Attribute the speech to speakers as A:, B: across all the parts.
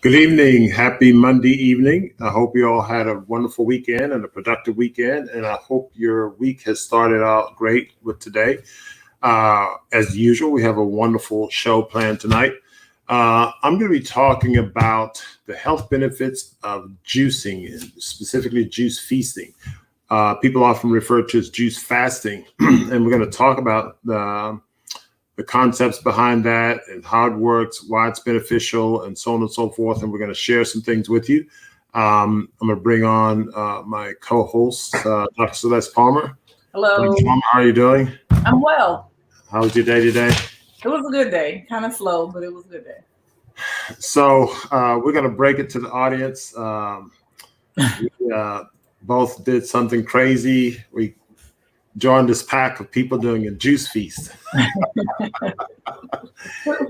A: Good evening. Happy Monday evening. I hope you all had a wonderful weekend and a productive weekend, and I hope your week has started out great with today. As usual, we have a wonderful show planned tonight. I'm going to be talking about the health benefits of juicing, and specifically juice feasting. People often refer to as juice fasting, and we're going to talk about the concepts behind that and how it works, why it's beneficial, and so on and so forth. And we're going to share some things with you. I'm going to bring on my co-host, Dr. Celeste Palmer.
B: Hello.
A: Dr. Palmer, how are you doing?
B: I'm well.
A: How was your day today?
B: It was a good day. Kind of slow, but it was a good day.
A: So we're going to break it to the audience. We both did something crazy. We joined this pack of people doing a juice feast.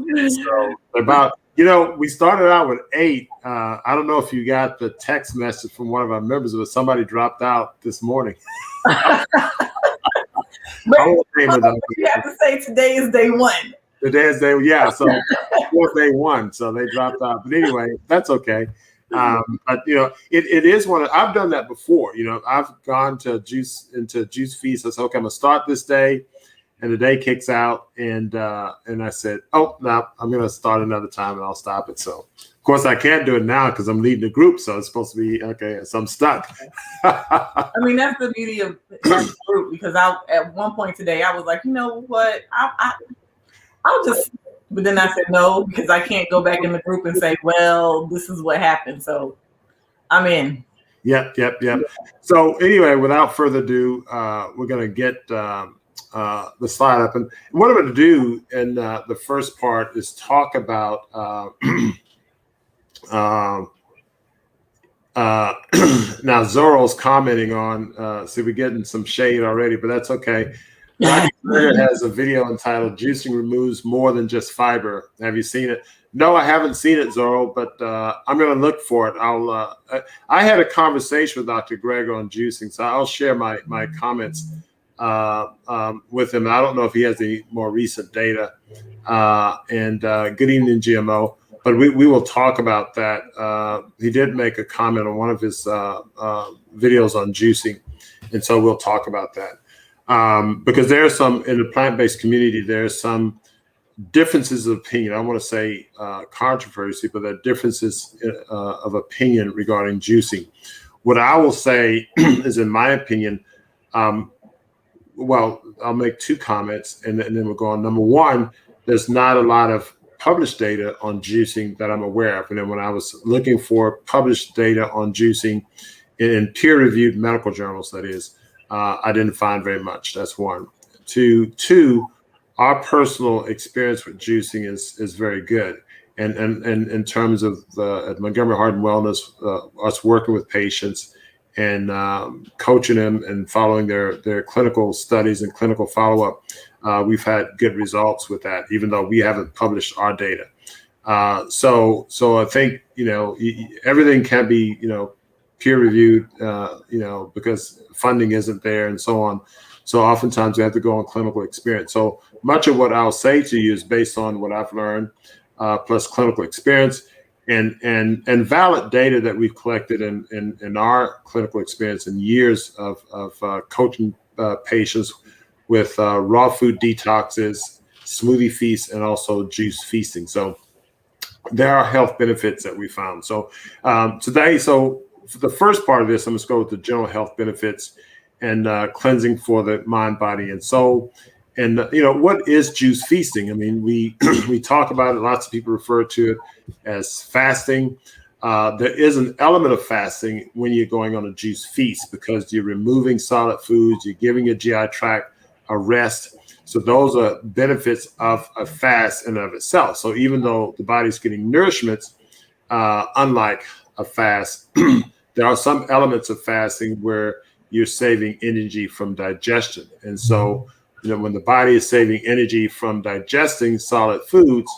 A: So about, we started out with 8. I don't know if you got the text message from one of our members, but somebody dropped out this morning.
B: But you have to say today is day 1.
A: Today is day, yeah. So fourth day 1, so they dropped out. But anyway, that's okay. But it is one. I've done that before. I've gone to juice feast. I said, okay, I'm gonna start this day, and the day kicks out, and I said, oh no, I'm gonna start another time, and I'll stop it. So of course I can't do it now because I'm leading the group, so it's supposed to be okay. So I'm stuck.
B: I mean, that's the beauty of the group, because at one point today I was like, you know what, I'll just. But then I said no, because I can't go back in the group and say, well, this is what happened. So I'm in.
A: Yep. So anyway, without further ado, we're going to get the slide up. And what I'm going to do in the first part is talk about now Zorro's commenting on, see, we're getting some shade already, but that's okay. It has a video entitled "Juicing Removes More Than Just Fiber." Have you seen it? No, I haven't seen it, Zorro, but I'm going to look for it. I had a conversation with Dr. Greg on juicing, so I'll share my comments with him. I don't know if he has any more recent data. And good evening, GMO. But we will talk about that. He did make a comment on one of his videos on juicing, and so we'll talk about that. Because there are some, in the plant-based community, there's some differences of opinion. I want to say controversy, but there are differences of opinion regarding juicing. What I will say is, in my opinion, well, I'll make 2 comments and then we'll go on. Number 1, there's not a lot of published data on juicing that I'm aware of. And then when I was looking for published data on juicing in peer-reviewed medical journals, that is, I didn't find very much. That's 1. 2, our personal experience with juicing is very good. And in terms of at Montgomery Heart and Wellness, us working with patients and coaching them and following their clinical studies and clinical follow-up, we've had good results with that, even though we haven't published our data. So I think, everything can be, peer-reviewed, because funding isn't there and so on. So oftentimes we have to go on clinical experience. So much of what I'll say to you is based on what I've learned, plus clinical experience and valid data that we've collected in our clinical experience and years of coaching patients with raw food detoxes, smoothie feasts, and also juice feasting. So there are health benefits that we found. So today, for the first part of this, I'm going to go with the general health benefits and cleansing for the mind, body, and soul. And, what is juice feasting? I mean, we talk about it. Lots of people refer to it as fasting. There is an element of fasting when you're going on a juice feast, because you're removing solid foods, you're giving your GI tract a rest. So those are benefits of a fast in and of itself. So even though the body's getting nourishment, unlike a fast, there are some elements of fasting where you're saving energy from digestion. And so, when the body is saving energy from digesting solid foods,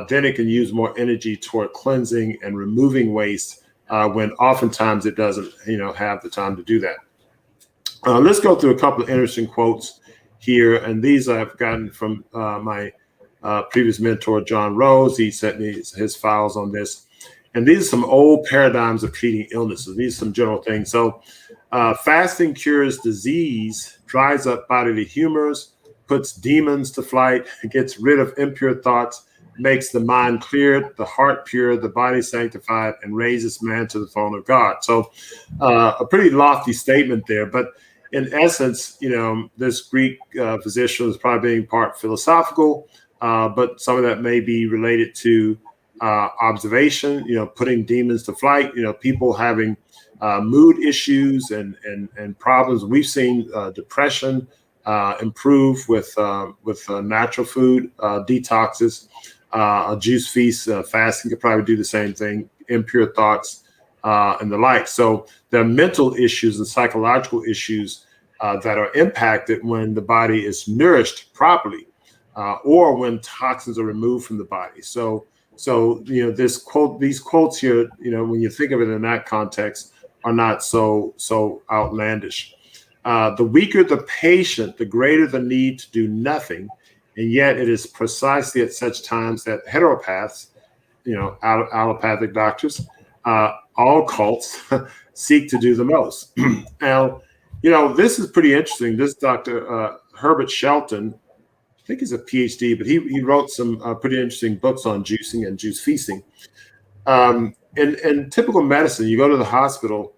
A: then it can use more energy toward cleansing and removing waste, when oftentimes it doesn't, have the time to do that. Let's go through a couple of interesting quotes here. And these I've gotten from my previous mentor, John Rose. He sent me his files on this. And these are some old paradigms of treating illnesses. These are some general things. So fasting cures disease, dries up bodily humors, puts demons to flight, gets rid of impure thoughts, makes the mind clear, the heart pure, the body sanctified, and raises man to the throne of God. So a pretty lofty statement there. But in essence, this Greek physician is probably being part philosophical, but some of that may be related to observation, putting demons to flight, people having mood issues and problems. We've seen depression improve with natural food detoxes, a juice feast, fasting could probably do the same thing, impure thoughts and the like. So there are mental issues and psychological issues that are impacted when the body is nourished properly or when toxins are removed from the body. So these quotes here, when you think of it in that context, are not so outlandish. The weaker the patient, the greater the need to do nothing. And yet it is precisely at such times that heteropaths, allopathic doctors, all cults seek to do the most. Now, this is pretty interesting. This Dr. Herbert Shelton, I think he's a PhD, but he wrote some pretty interesting books on juicing and juice feasting. In typical medicine, you go to the hospital,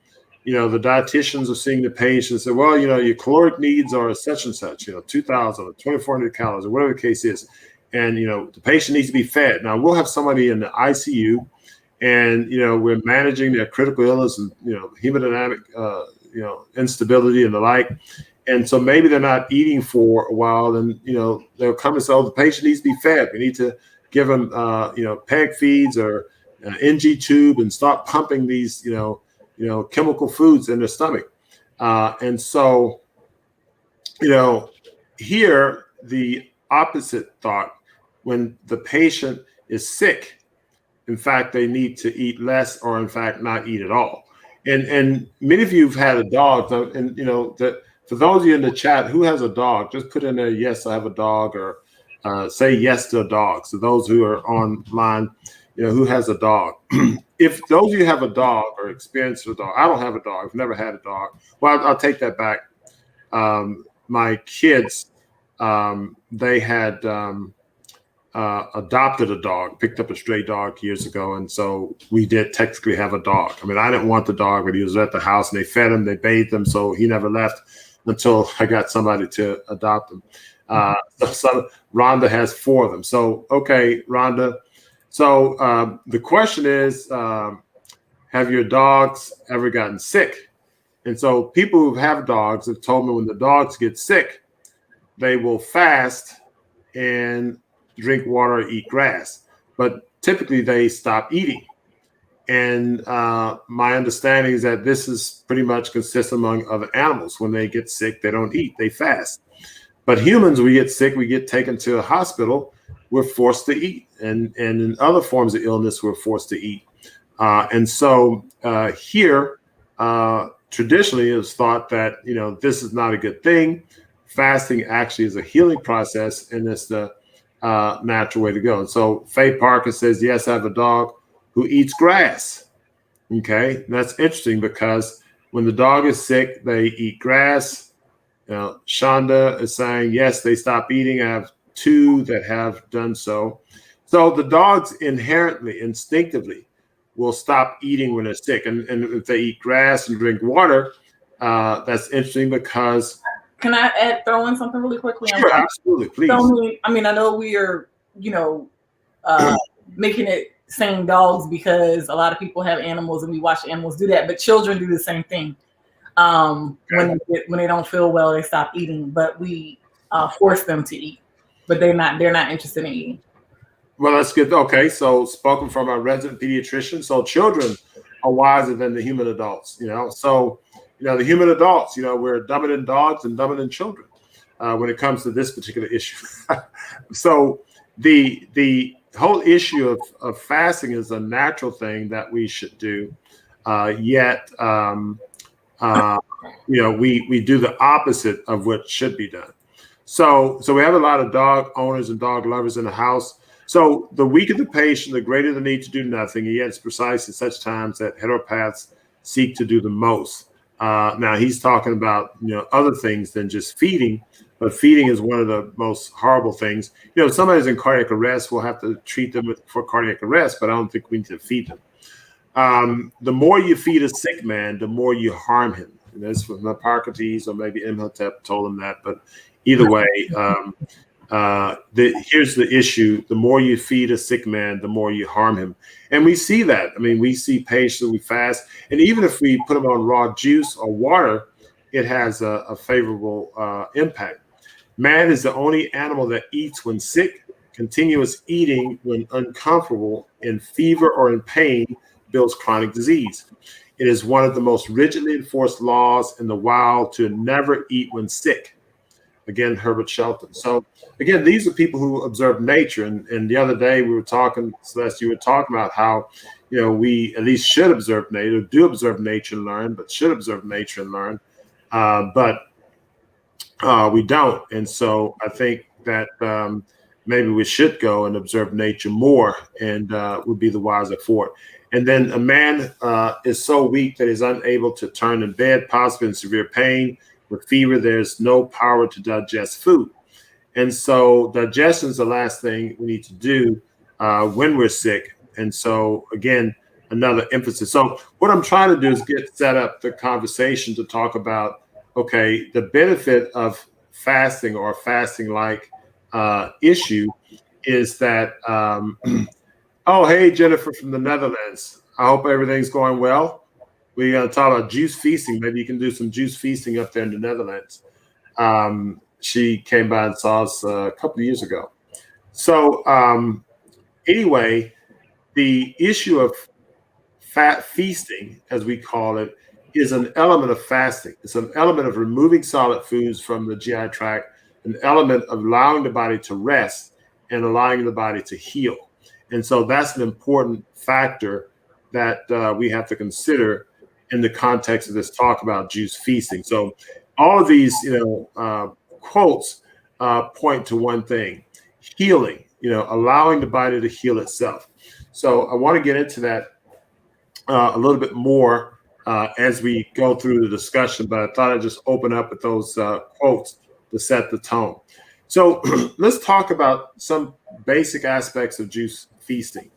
A: the dietitians are seeing the patient and say, well, your caloric needs are such and such, 2,000 or 2,400 calories or whatever the case is. And, the patient needs to be fed. Now, we'll have somebody in the ICU and, we're managing their critical illness and, hemodynamic, instability and the like. And so maybe they're not eating for a while and, they'll come and say, oh, the patient needs to be fed. We need to give them, peg feeds or an NG tube and start pumping these, chemical foods in their stomach. And so, here, the opposite thought, when the patient is sick, in fact, they need to eat less or in fact not eat at all. And many of you have had a dog, and that for those of you in the chat who has a dog, just put in there, yes, I have a dog, or say yes to a dog. So those who are online, who has a dog. If those of you have a dog or experienced a dog, I don't have a dog. I've never had a dog. Well, I'll take that back. My kids, they had adopted a dog, picked up a stray dog years ago. And so we did technically have a dog. I mean, I didn't want the dog, but he was at the house and they fed him, they bathed him. So he never left until I got somebody to adopt him. So Rhonda has 4 of them. So, okay, Rhonda. So the question is, have your dogs ever gotten sick? And so people who have dogs have told me when the dogs get sick, they will fast and drink water or eat grass. But typically they stop eating. And my understanding is that this is pretty much consistent among other animals. When they get sick, they don't eat, they fast. But humans, we get sick, we get taken to a hospital, we're forced to eat. And in other forms of illness, we're forced to eat. And so here, traditionally, it's thought that, this is not a good thing. Fasting actually is a healing process, and it's the natural way to go. And so Faye Parker says, yes, I have a dog who eats grass. Okay, and that's interesting because when the dog is sick, they eat grass. Shonda is saying, yes, they stop eating. I have 2 that have done so. So the dogs inherently, instinctively, will stop eating when they're sick. And if they eat grass and drink water, that's interesting because...
B: Can I throw in something really quickly?
A: Sure, absolutely, please.
B: So, I mean, I know we are, making it saying dogs because a lot of people have animals and we watch animals do that, but children do the same thing. When they don't feel well, they stop eating, but we force them to eat, but they're not interested in eating.
A: Well, that's good. Okay, so spoken from our resident pediatrician. So children are wiser than the human adults, So, the human adults, we're dumber than dogs and dumber than children when it comes to this particular issue. So the whole issue of fasting is a natural thing that we should do. Yet, we do the opposite of what should be done. So we have a lot of dog owners and dog lovers in the house. So the weaker the patient, the greater the need to do nothing, yet it's precisely such times that heteropaths seek to do the most. Now he's talking about other things than just feeding, but feeding is one of the most horrible things. If somebody's in cardiac arrest, we'll have to treat them for cardiac arrest, but I don't think we need to feed them. The more you feed a sick man, the more you harm him. And that's what Hippocrates or maybe Imhotep told him that. But either way, here's the issue. The more you feed a sick man, the more you harm him. And we see that. I mean, we see patients, we fast. And even if we put them on raw juice or water, it has a favorable impact. Man is the only animal that eats when sick. Continuous eating when uncomfortable, in fever or in pain, builds chronic disease. It is one of the most rigidly enforced laws in the wild to never eat when sick. Again, Herbert Shelton. So again, these are people who observe nature. And the other day we were talking, Celeste, you were talking about how, we at least should observe nature, do observe nature and learn, but should observe nature and learn. But we don't. And so I think that maybe we should go and observe nature more and would be the wiser for it. And then a man is so weak that he's unable to turn in bed, possibly in severe pain. With fever, there's no power to digest food. And so digestion is the last thing we need to do when we're sick. And so, again, another emphasis. So what I'm trying to do is set up the conversation to talk about, okay, the benefit of fasting or fasting-like issue is that, oh, hey, Jennifer from the Netherlands. I hope everything's going well. We're going to talk about juice feasting. Maybe you can do some juice feasting up there in the Netherlands. She came by and saw us a couple of years ago. So anyway, the issue of fat feasting, as we call it, is an element of fasting. It's an element of removing solid foods from the GI tract, an element of allowing the body to rest and allowing the body to heal. And so that's an important factor that we have to consider in the context of this talk about juice feasting. So all of these, quotes point to one thing: healing, allowing the body to heal itself. So I want to get into that a little bit more as we go through the discussion, but I thought I'd just open up with those quotes to set the tone. So let's talk about some basic aspects of juice feasting.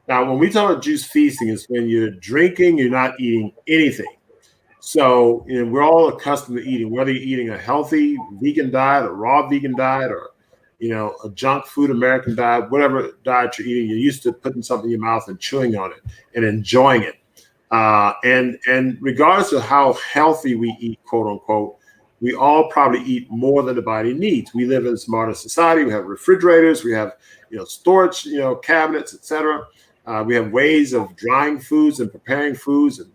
A: Now, when we talk about juice feasting, is when you're drinking, you're not eating anything. So we're all accustomed to eating, whether you're eating a healthy vegan diet, a raw vegan diet, or a junk food American diet, whatever diet you're eating, you're used to putting something in your mouth and chewing on it and enjoying it. And regardless of how healthy we eat, quote unquote, we all probably eat more than the body needs. We live in a smarter society. We have refrigerators, we have storage, cabinets, etc. We have ways of drying foods and preparing foods and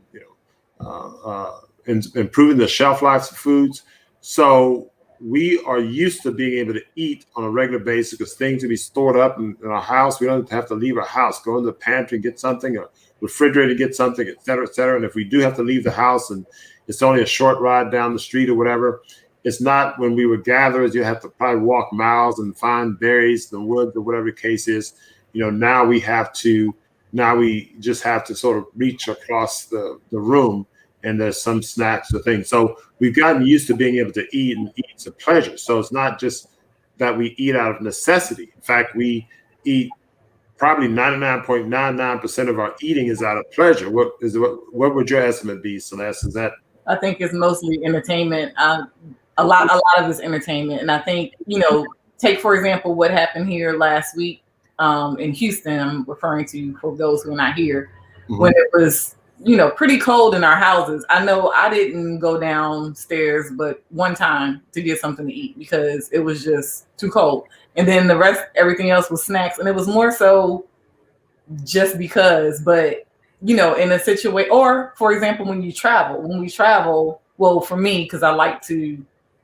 A: improving the shelf lives of foods. So we are used to being able to eat on a regular basis because things can be stored up in our house. We don't have to leave our house, go into the pantry and get something, or refrigerator, get something, et cetera, et cetera. And if we do have to leave the house and it's only a short ride down the street or whatever, it's not when we were gatherers, you have to probably walk miles and find berries in the woods or whatever the case is. Now we just have to sort of reach across the room and there's some snacks or things. So we've gotten used to being able to eat and eat to pleasure. So it's not just that we eat out of necessity. In fact, we eat probably 99.99% of our eating is out of pleasure. What would your estimate be, Celeste? Is that?
B: I think it's mostly entertainment. A lot of it's entertainment. And I think, take, for example, what happened here last week in Houston, I'm referring to for those who are not here, when it was, pretty cold in our houses. I know I didn't go downstairs but one time to get something to eat because it was just too cold. And then everything else was snacks. And it was more so just because, but, in a situation, or for example, when we travel, well, for me, because I like to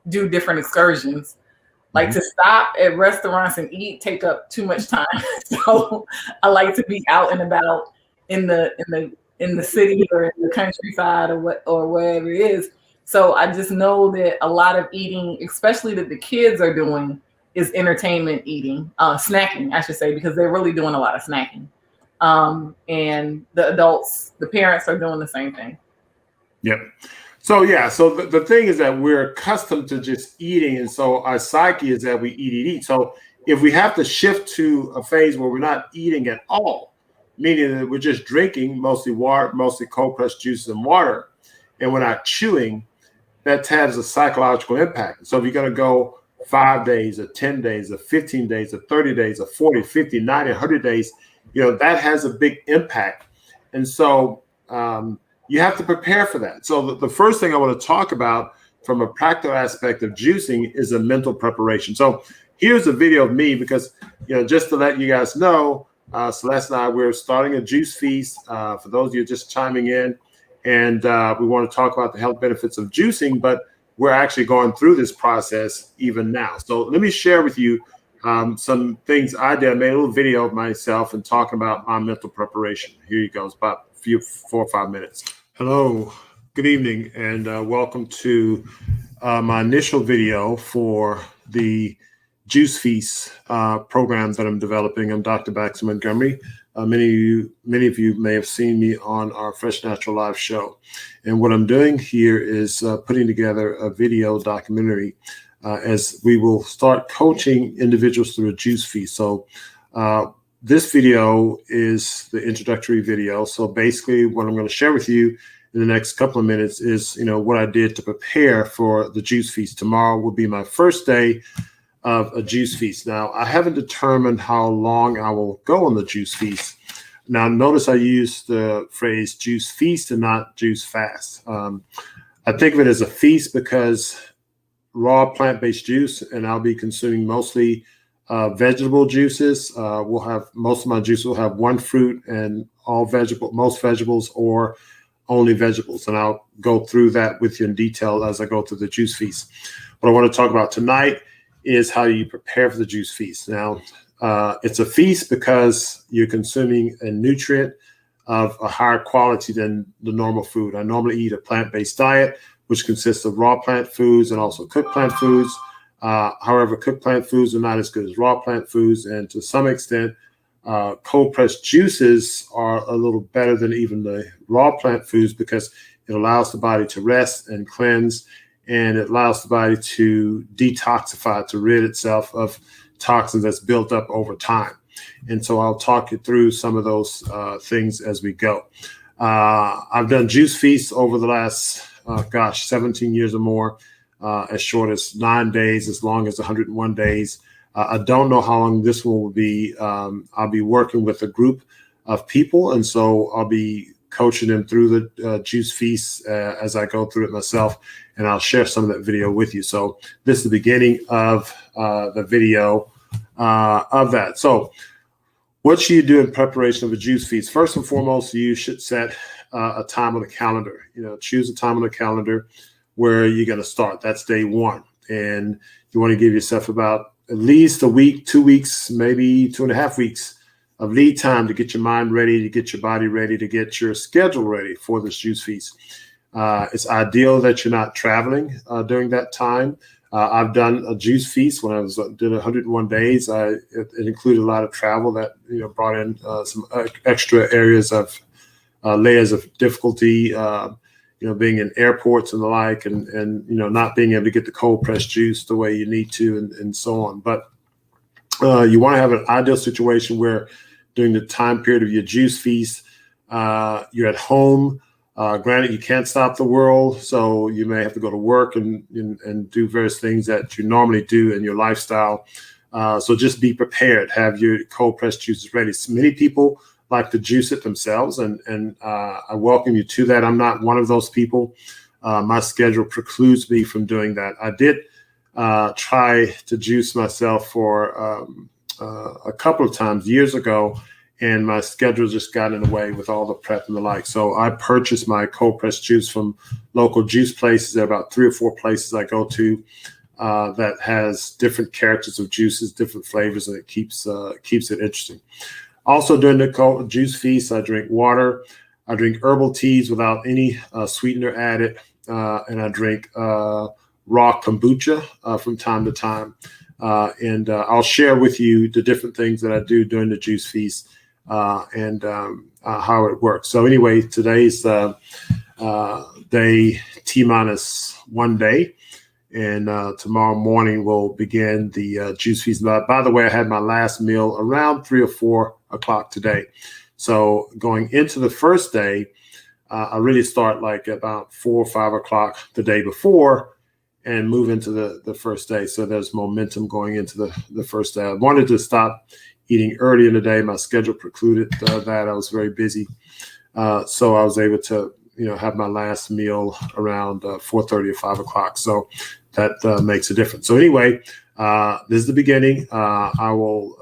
B: do different excursions, like to stop at restaurants and eat take up too much time. So I like to be out and about in the city or in the countryside or wherever it is. So I just know that a lot of eating, especially that the kids are doing, is entertainment eating, snacking, I should say, because they're really doing a lot of snacking. And the adults, the parents are doing the same thing.
A: Yep. So yeah, so the thing is that we're accustomed to just eating, and so our psyche is that we eat. So if we have to shift to a phase where we're not eating at all, meaning that we're just drinking mostly water, mostly cold pressed juices and water, and we're not chewing, that has a psychological impact. So if you're going to go 5 days or 10 days or 15 days or 30 days or 40, 50, 90, 100 days, that has a big impact. And so you have to prepare for that. So the first thing I want to talk about from a practical aspect of juicing is a mental preparation. So here's a video of me because, just to let you guys know, Celeste and I, we're starting a juice feast. For those of you just chiming in, and we want to talk about the health benefits of juicing, but we're actually going through this process even now. So let me share with you some things I did. I made a little video of myself and talking about my mental preparation. Here you go. It's about 4 or 5 minutes. Hello, good evening, and welcome to my initial video for the Juice Feast program that I'm developing. I'm Dr. Baxter Montgomery. Many of you may have seen me on our Fresh Natural Live show. And what I'm doing here is putting together a video documentary as we will start coaching individuals through a juice feast. So this video is the introductory video. So basically what I'm going to share with you in the next couple of minutes is, what I did to prepare for the juice feast. Tomorrow will be my first day of a juice feast. Now, I haven't determined how long I will go on the juice feast. Now, notice I use the phrase juice feast and not juice fast. I think of it as a feast because raw plant-based juice, and I'll be consuming mostly vegetable juices. We'll have most of my juice will have one fruit and most vegetables or only vegetables. And I'll go through that with you in detail as I go through the juice feast. What I want to talk about tonight is how you prepare for the juice feast. Now, it's a feast because you're consuming a nutrient of a higher quality than the normal food. I normally eat a plant-based diet, which consists of raw plant foods and also cooked plant foods. However, cooked plant foods are not as good as raw plant foods. And to some extent, cold pressed juices are a little better than even the raw plant foods because it allows the body to rest and cleanse, and it allows the body to detoxify, to rid itself of toxins that's built up over time. And so I'll talk you through some of those things as we go. I've done juice feasts over the last, 17 years or more, as short as 9 days, as long as 101 days. I don't know how long this one will be. I'll be working with a group of people, and so I'll be coaching them through the juice feast as I go through it myself, and I'll share some of that video with you. So this is the beginning of the video of that. So what should you do in preparation of a juice feast? First and foremost, you should set a time on the calendar. Choose a time on the calendar where you're going to start. That's day one. And you want to give yourself about at least a week, 2 weeks, maybe 2.5 weeks of lead time to get your mind ready, to get your body ready, to get your schedule ready for this juice feast. It's ideal that you're not traveling during that time. I've done a juice feast when I did 101 days. It included a lot of travel that brought in some extra areas of layers of difficulty. Being in airports and the like, and not being able to get the cold pressed juice the way you need to, and so on. But you want to have an ideal situation where during the time period of your juice feast, you're at home. Granted, you can't stop the world, so you may have to go to work and do various things that you normally do in your lifestyle. So just be prepared. Have your cold pressed juices ready. So many people like to juice it themselves, and I welcome you to that. I'm not one of those people. My schedule precludes me from doing that. I did try to juice myself for a couple of times years ago, and my schedule just got in the way with all the prep and the like. So I purchased my cold pressed juice from local juice places. There are about 3 or 4 places I go to that has different characters of juices, different flavors, and it keeps it interesting. Also, during the cold juice feast, I drink water. I drink herbal teas without any sweetener added, and I drink raw kombucha from time to time. and I'll share with you the different things that I do during the juice feast and how it works. So anyway, today's day T-1 day. And tomorrow morning we'll begin the juice feast. By the way, I had my last meal around 3 or 4 o'clock today. So going into the first day, I really start like about 4 or 5 o'clock the day before and move into the first day. So there's momentum going into the first day. I wanted to stop eating early in the day. My schedule precluded that. I was very busy. So I was able to have my last meal around 4:30 or 5 o'clock. So that makes a difference. So anyway, this is the beginning. I will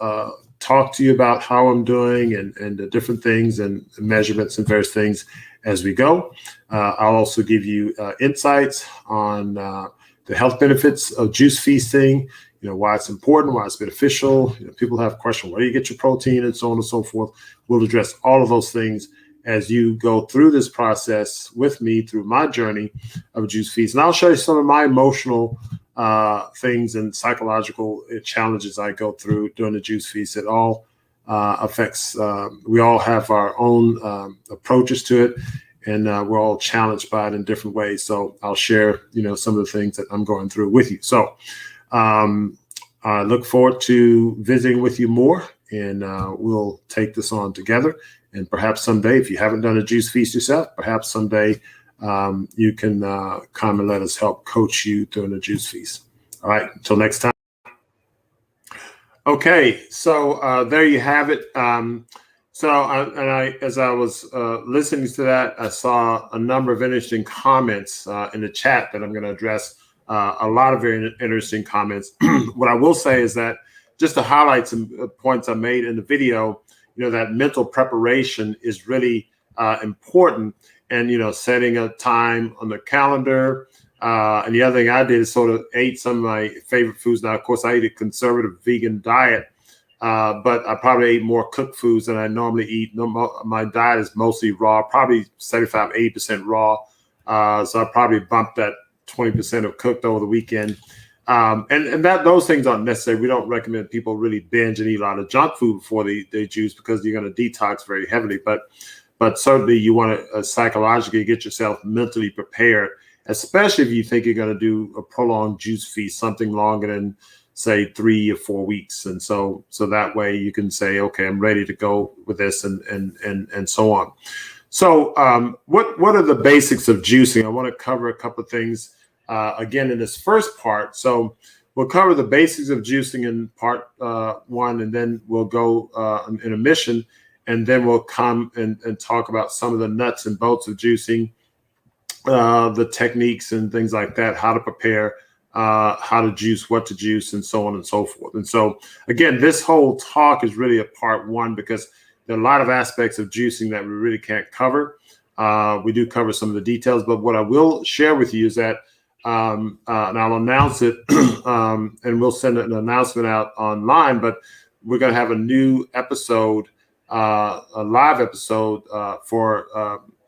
A: talk to you about how I'm doing and the different things and measurements and various things as we go. I'll also give you insights on the health benefits of juice feasting, why it's important, why it's beneficial. People have questions, where do you get your protein and so on and so forth. We'll address all of those things as you go through this process with me through my journey of juice feast. And I'll show you some of my emotional things and psychological challenges I go through during the juice feast. It all affects, we all have our own approaches to it, and we're all challenged by it in different ways. So I'll share, some of the things that I'm going through with you. So I look forward to visiting with you more, and we'll take this on together. And perhaps someday, if you haven't done a juice feast yourself, perhaps someday you can come and let us help coach you during the juice feast. All right, until next time. Okay, so there you have it. As I was listening to that, I saw a number of interesting comments in the chat that I'm going to address. A lot of very interesting comments. What I will say is that just to highlight some points I made in the video, that mental preparation is really important, and setting a time on the calendar. And the other thing I did is sort of ate some of my favorite foods. Now, of course, I eat a conservative vegan diet, but I probably ate more cooked foods than I normally eat. My diet is mostly raw, probably 75, 80% raw. So I probably bumped that 20% of cooked over the weekend. And that those things aren't necessary. We don't recommend people really binge and eat a lot of junk food before they juice, because you're going to detox very heavily. But certainly you want to psychologically get yourself mentally prepared, especially if you think you're going to do a prolonged juice feast, something longer than say 3 or 4 weeks. And so that way you can say, okay, I'm ready to go with this and so on. So what are the basics of juicing? I want to cover a couple of things again in this first part. So we'll cover the basics of juicing in part 1, and then we'll go in a mission, and then we'll come and talk about some of the nuts and bolts of juicing, the techniques and things like that, how to prepare, how to juice, what to juice, and so on and so forth. And so again, this whole talk is really a part 1, because there are a lot of aspects of juicing that we really can't cover. We do cover some of the details, but what I will share with you is that and I'll announce it, and we'll send an announcement out online, but we're going to have a new episode, a live episode for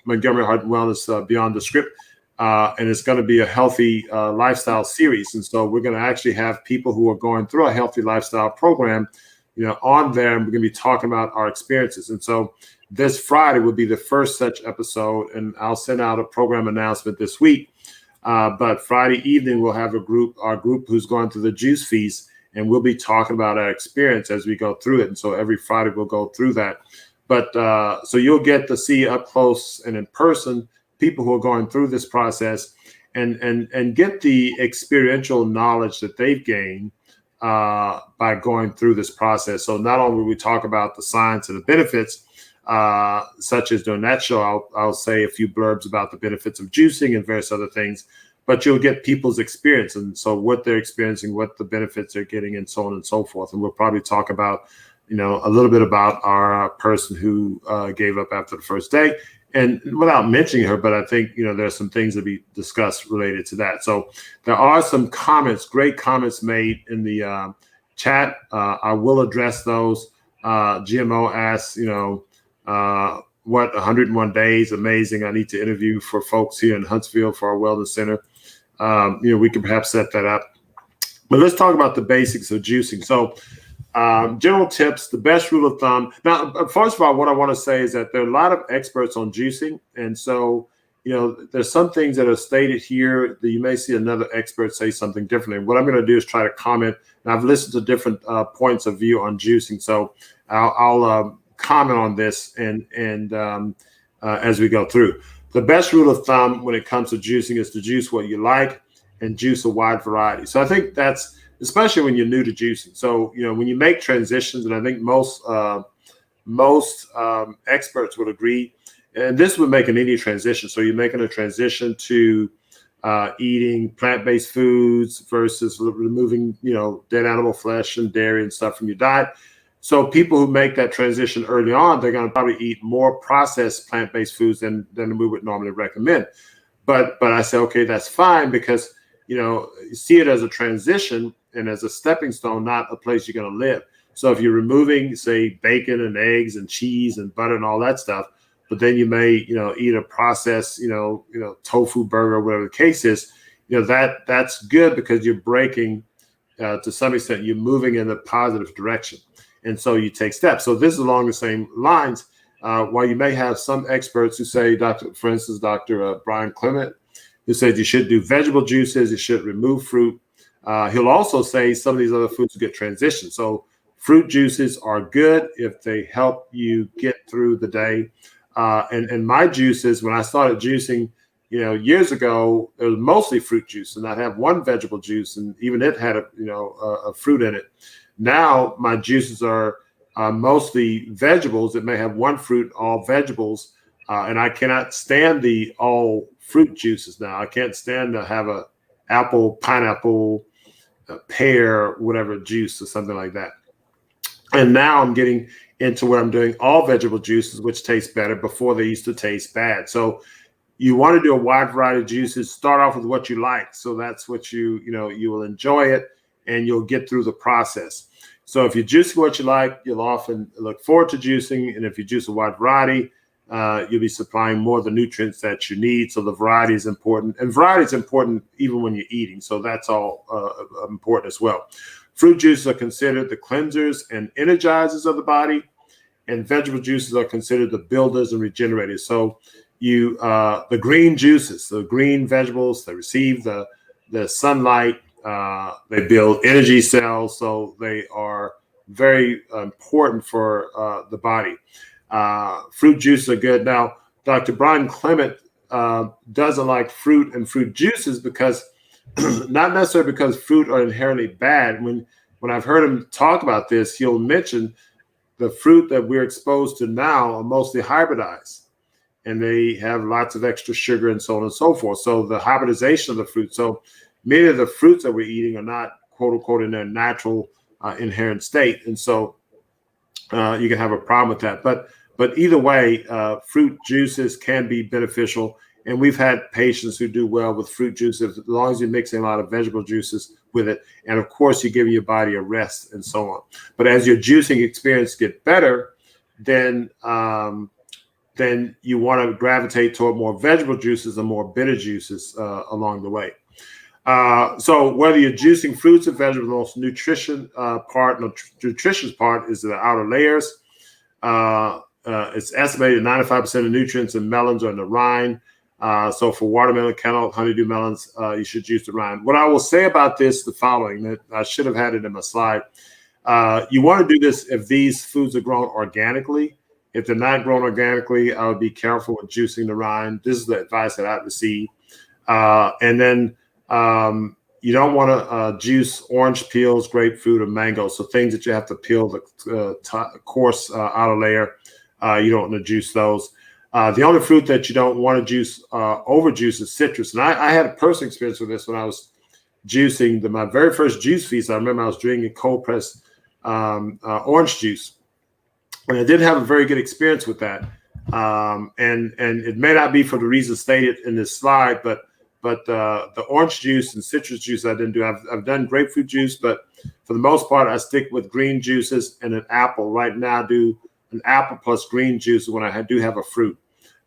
A: Montgomery Heart and Wellness Beyond the Script, and it's going to be a healthy lifestyle series. And so we're going to actually have people who are going through a healthy lifestyle program, on there, and we're going to be talking about our experiences. And so this Friday will be the first such episode, and I'll send out a program announcement this week. But Friday evening, we'll have our group who's going through the juice feast, and we'll be talking about our experience as we go through it. And so every Friday we'll go through that. But so you'll get to see up close and in person people who are going through this process and get the experiential knowledge that they've gained by going through this process. So not only will we talk about the science and the benefits, such as during that show, I'll say a few blurbs about the benefits of juicing and various other things, but you'll get people's experience. And so what they're experiencing, what the benefits they're getting, and so on and so forth. And we'll probably talk about, a little bit about our person who gave up after the first day. And without mentioning her, but I think, there's some things to be discussed related to that. So there are some comments, great comments made in the chat. I will address those. GMO asks, what 101 days, amazing. I need to interview for folks here in Huntsville for our wellness center. We can perhaps set that up. But let's talk about the basics of juicing. So general tips, the best rule of thumb. Now, first of all, what I want to say is that there are a lot of experts on juicing. And so, there's some things that are stated here that you may see another expert say something differently. What I'm going to do is try to comment. And I've listened to different points of view on juicing. So I'll comment on this and as we go through. The best rule of thumb when it comes to juicing is to juice what you like and juice a wide variety. So I think that's especially when you're new to juicing. So, when you make transitions, and I think most experts would agree, and this would make any transition. So you're making a transition to eating plant-based foods versus removing, dead animal flesh and dairy and stuff from your diet. So people who make that transition early on, they're going to probably eat more processed plant-based foods than we would normally recommend. But I say, okay, that's fine, because you see it as a transition and as a stepping stone, not a place you're going to live. So if you're removing, say, bacon and eggs and cheese and butter and all that stuff, but then you may, eat a processed, tofu burger, whatever the case is, that's good, because you're breaking, to some extent, you're moving in a positive direction. And so you take steps. So this is along the same lines. While you may have some experts who say, for instance, Dr. Brian Clement, who said you should do vegetable juices, you should remove fruit. He'll also say some of these other foods get transitioned. So fruit juices are good if they help you get through the day. And my juices, when I started juicing, years ago, it was mostly fruit juice, and I'd have one vegetable juice, and even it had a fruit in it. Now my juices are mostly vegetables. It may have one fruit, all vegetables, and I cannot stand the all fruit juices now. I can't stand to have a apple, pineapple, pear, whatever juice or something like that. And now I'm getting into where I'm doing all vegetable juices, which taste better. Before they used to taste bad. So you want to do a wide variety of juices. Start off with what you like. So that's what you will enjoy it, and you'll get through the process. So if you juice what you like, you'll often look forward to juicing. And if you juice a wide variety, you'll be supplying more of the nutrients that you need. So the variety is important, and variety is important even when you're eating. So that's all important as well. Fruit juices are considered the cleansers and energizers of the body, and vegetable juices are considered the builders and regenerators. So the green juices, the green vegetables, they receive the sunlight, they build energy cells, so they are very important for the body. Fruit juices are good. Now, Dr. Brian Clement doesn't like fruit and fruit juices because, not necessarily because fruit are inherently bad. When I've heard him talk about this, he'll mention the fruit that we're exposed to now are mostly hybridized, and they have lots of extra sugar and so on and so forth. So the hybridization of the fruit. So many of the fruits that we're eating are not, quote unquote, in their natural inherent state. And so you can have a problem with that. But either way, fruit juices can be beneficial. And we've had patients who do well with fruit juices, as long as you're mixing a lot of vegetable juices with it. And of course, you're giving your body a rest and so on. But as your juicing experience gets better, then you want to gravitate toward more vegetable juices and more bitter juices along the way. So whether you're juicing fruits or vegetables, the most nutritious part is the outer layers. It's estimated 95% of nutrients in melons are in the rind. So for watermelon, cantaloupe, honeydew melons, you should juice the rind. What I will say about this, the following, that I should have had it in my slide. You want to do this if these foods are grown organically. If they're not grown organically, I would be careful with juicing the rind. This is the advice that I've received. And then you don't want to juice orange peels, grapefruit, or mango. So things that you have to peel the coarse outer layer, you don't want to juice those. The only fruit that you don't want to juice, overjuice, is citrus. And I had a personal experience with this when I was juicing. My very first juice feast, I remember I was drinking cold pressed orange juice. And I did have a very good experience with that. And it may not be for the reasons stated in this slide, but the orange juice and citrus juice I didn't do. I've done grapefruit juice, but for the most part, I stick with green juices and an apple. Right now, I do an apple plus green juice when I do have a fruit.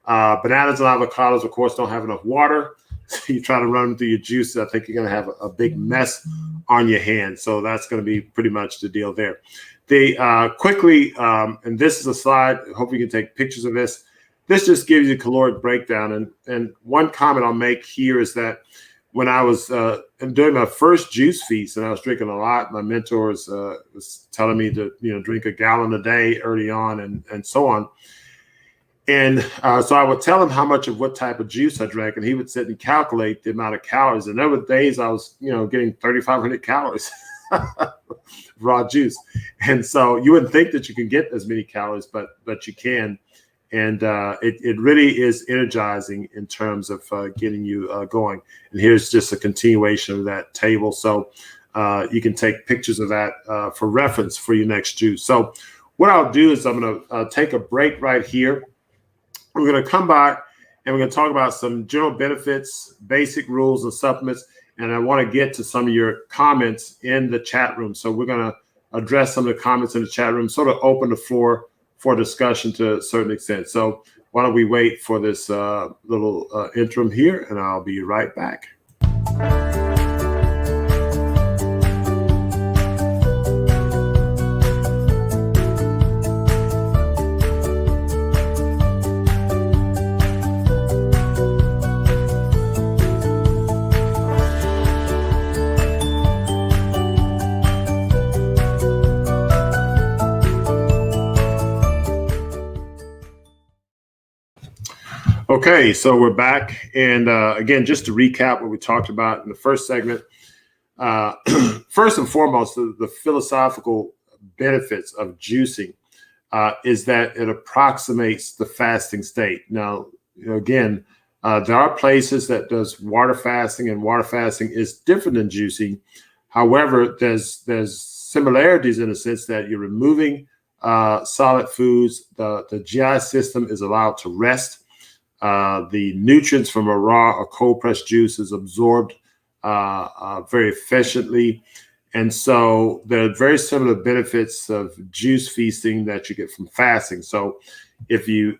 A: Bananas and avocados, of course, don't have enough water, So you try to run them through your juices, I think you're going to have a big mess on your hands. So that's going to be pretty much the deal there. They quickly, and this is a slide. Hope you can take pictures of this. This just gives you a caloric breakdown. And one comment I'll make here is that when I was doing my first juice feast and I was drinking a lot, my mentors was telling me to drink a gallon a day early on and so on. And so I would tell him how much of what type of juice I drank, and he would sit and calculate the amount of calories. And there were days I was, getting 3,500 calories raw juice. And so you wouldn't think that you can get as many calories, but you can. And it really is energizing in terms of getting you going. And here's just a continuation of that table. So you can take pictures of that for reference for your next juice. So what I'll do is I'm going to take a break right here. We're going to come back and we're going to talk about some general benefits, basic rules and supplements. And I want to get to some of your comments in the chat room. So we're going to address some of the comments in the chat room, sort of open the floor for discussion to a certain extent. So why don't we wait for this little interim here, and I'll be right back. Okay, so we're back. And again, just to recap what we talked about in the first segment, first and foremost, the philosophical benefits of juicing is that it approximates the fasting state. Now, again, there are places that does water fasting, and water fasting is different than juicing. However, there's similarities in the sense that you're removing solid foods. The GI system is allowed to rest. The nutrients from a raw or cold pressed juice is absorbed very efficiently. And so there are very similar benefits of juice feasting that you get from fasting. So if you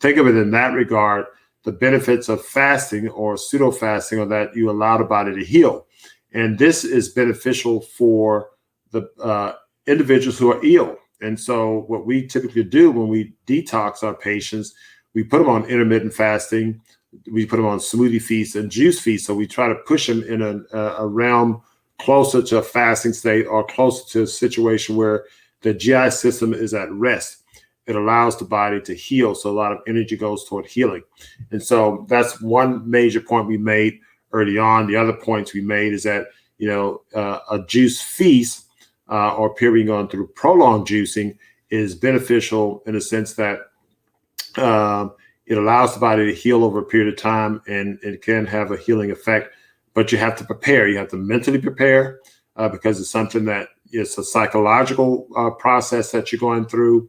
A: think of it in that regard, the benefits of fasting or pseudo fasting are that you allow the body to heal. And this is beneficial for the individuals who are ill. And so what we typically do when we detox our patients, we put them on intermittent fasting, we put them on smoothie feasts and juice feasts. So we try to push them in a realm closer to a fasting state or closer to a situation where the GI system is at rest. It allows the body to heal. So a lot of energy goes toward healing. And so that's one major point we made early on. The other points we made is that, a juice feast or period going through prolonged juicing is beneficial in the sense that it allows the body to heal over a period of time, and it can have a healing effect, but you have to prepare. You have to mentally prepare because it's something that it's a psychological process that you're going through.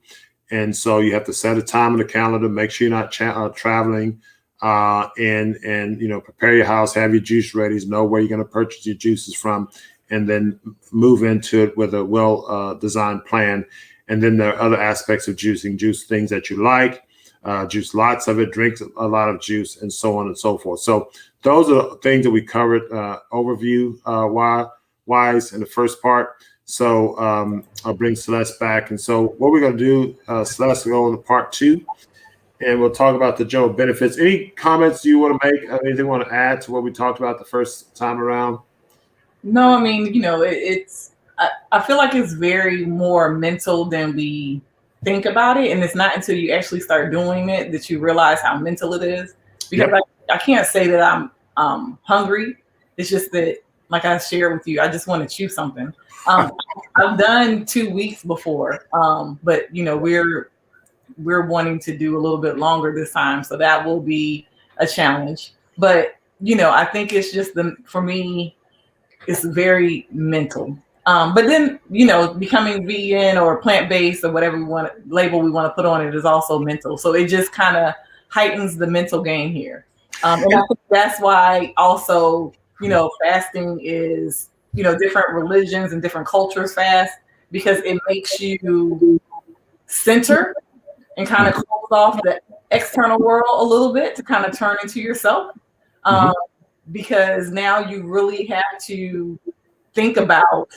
A: And so you have to set a time on the calendar, make sure you're not traveling, and prepare your house, have your juice ready, know where you're going to purchase your juices from, and then move into it with a well-designed plan. And then there are other aspects of juicing, juice things that you like, juice lots of it, drink a lot of juice, and so on and so forth. So those are things that we covered overview wise in the first part. So I'll bring Celeste back. And so what we're going to do, Celeste will go into part 2, and we'll talk about the general benefits. Any comments you want to make? Anything you want to add to what we talked about the first time around?
B: No, I mean, I feel like it's very more mental than we think about it. And it's not until you actually start doing it that you realize how mental it is. Because
A: Yep.
B: I can't say that I'm hungry. It's just that, like I shared with you, I just want to chew something. I've done 2 weeks before, but we're wanting to do a little bit longer this time, so that will be a challenge. But I think it's just for me, it's very mental. But then becoming vegan or plant-based or whatever label we want to put on it is also mental. So it just kind of heightens the mental game here. And I think that's why also fasting is different religions and different cultures fast, because it makes you center and kind of close off the external world a little bit to kind of turn into yourself. because now you really have to think about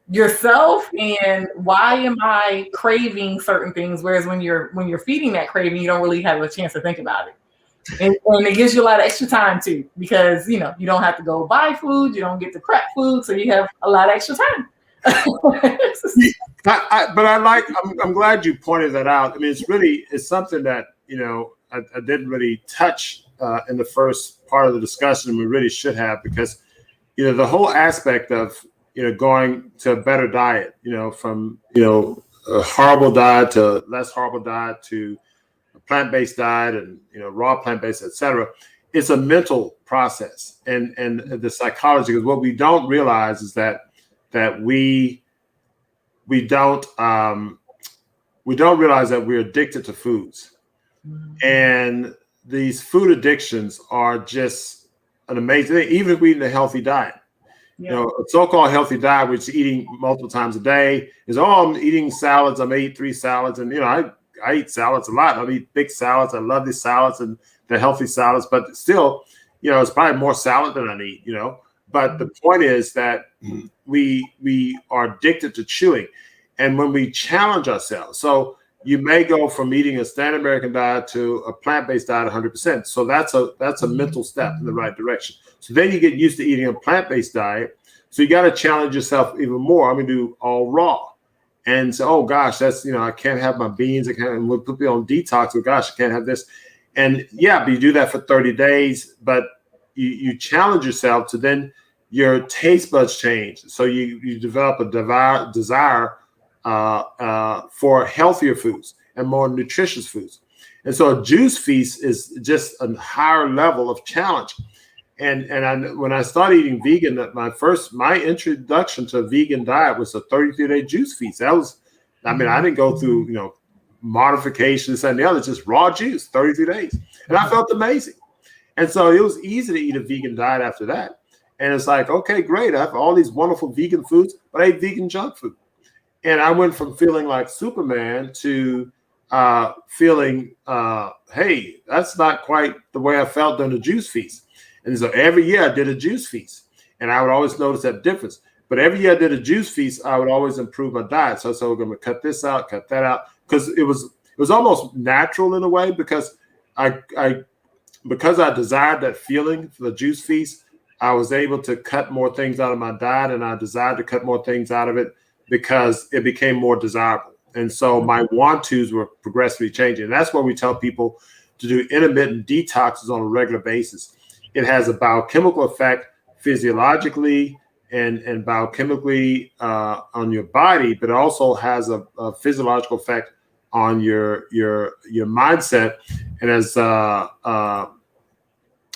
B: yourself and why am I craving certain things? Whereas when you're feeding that craving, you don't really have a chance to think about it. And it gives you a lot of extra time too, because you don't have to go buy food, you don't get to prep food, so you have a lot of extra time.
A: I'm glad you pointed that out. I mean, it's something that I didn't really touch in the first part of the discussion. We really should have, because the whole aspect of going to a better diet, from a horrible diet to less horrible diet to a plant-based diet and raw plant-based, etc. It's a mental process, and the psychology. Because what we don't realize is that we don't realize that we're addicted to foods, and these food addictions are just an amazing thing. Even if we eat a healthy diet. A so-called healthy diet, which is eating multiple times a day, is I'm eating salads. I'm eating 3 salads, and I eat salads a lot. I eat big salads. I love these salads and the healthy salads, but still, it's probably more salad than I need. But the point is that we are addicted to chewing, and when we challenge ourselves, so you may go from eating a standard American diet to a plant-based diet 100%. So that's a mental step in the right direction. So then you get used to eating a plant-based diet. So you got to challenge yourself even more. I'm going to do all raw. And so, oh gosh, that's, I can't have my beans. And we'll put me on detox. Oh gosh, I can't have this. And yeah, but you do that for 30 days, but you challenge yourself to then your taste buds change. So you develop a desire for healthier foods and more nutritious foods. And so a juice feast is just a higher level of challenge. And when I started eating vegan, my introduction to a vegan diet was a 33-day juice feast. That was, I didn't go through, modifications and the other, just raw juice, 33 days. And I felt amazing. And so it was easy to eat a vegan diet after that. And it's like, okay, great. I have all these wonderful vegan foods, but I ate vegan junk food. And I went from feeling like Superman to feeling, hey, that's not quite the way I felt during the juice feast. And so every year I did a juice feast, and I would always notice that difference. But every year I did a juice feast, I would always improve my diet. So we're going to cut this out, cut that out, because it was almost natural in a way, because I desired that feeling for the juice feast. I was able to cut more things out of my diet, and I desired to cut more things out of it because it became more desirable. And so my want-tos were progressively changing. And that's why we tell people to do intermittent detoxes on a regular basis. It has a biochemical effect physiologically and biochemically on your body, but it also has a physiological effect on your mindset. And as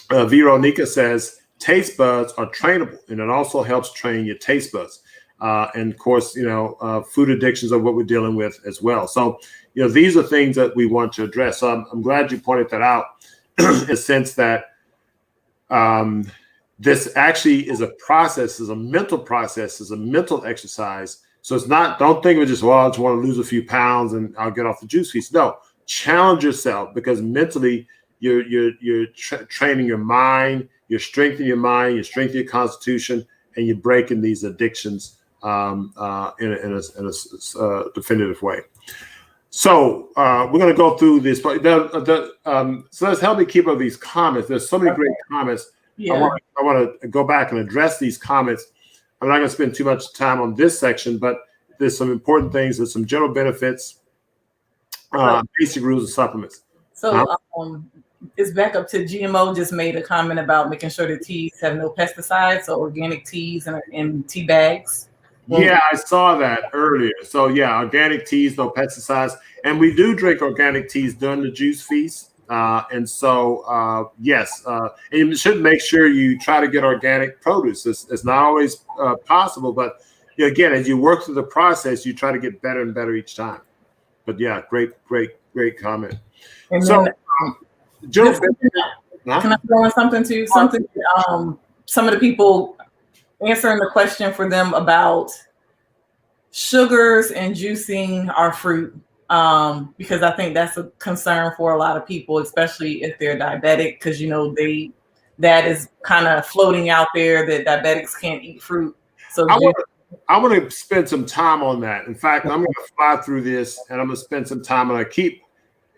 A: Veronica says, taste buds are trainable, and it also helps train your taste buds. And of course, food addictions are what we're dealing with as well. So, these are things that we want to address. So I'm glad you pointed that out in a sense that this actually is a process, is a mental process, is a mental exercise. So it's not, don't think of it just, well, I just want to lose a few pounds and I'll get off the juice feast. No, challenge yourself, because mentally you're training your mind, you're strengthening your mind, you're strengthening your constitution, and you're breaking these addictions in a definitive way. So we're going to go through this. So let's help me keep up these comments. There's so many great comments. Yeah. I want to go back and address these comments. I'm not going to spend too much time on this section, but there's some important things. There's some general benefits, basic rules, and supplements.
B: So it's back up to GMO. Just made a comment about making sure the teas have no pesticides, so organic teas and tea bags.
A: Yeah, I saw that earlier. So yeah, organic teas, no pesticides. And we do drink organic teas during the juice feast. And so, yes, and you should make sure you try to get organic produce. It's not always possible, but again, as you work through the process, you try to get better and better each time. But yeah, great comment.
B: And so, can I throw in something too? Something, some of the people answering the question for them about sugars and juicing our fruit. because I think that's a concern for a lot of people, especially if they're diabetic, because that is kind of floating out there that diabetics can't eat fruit. So
A: I want to spend some time on that. In fact, I'm going to fly through this and I'm going to spend some time, and I keep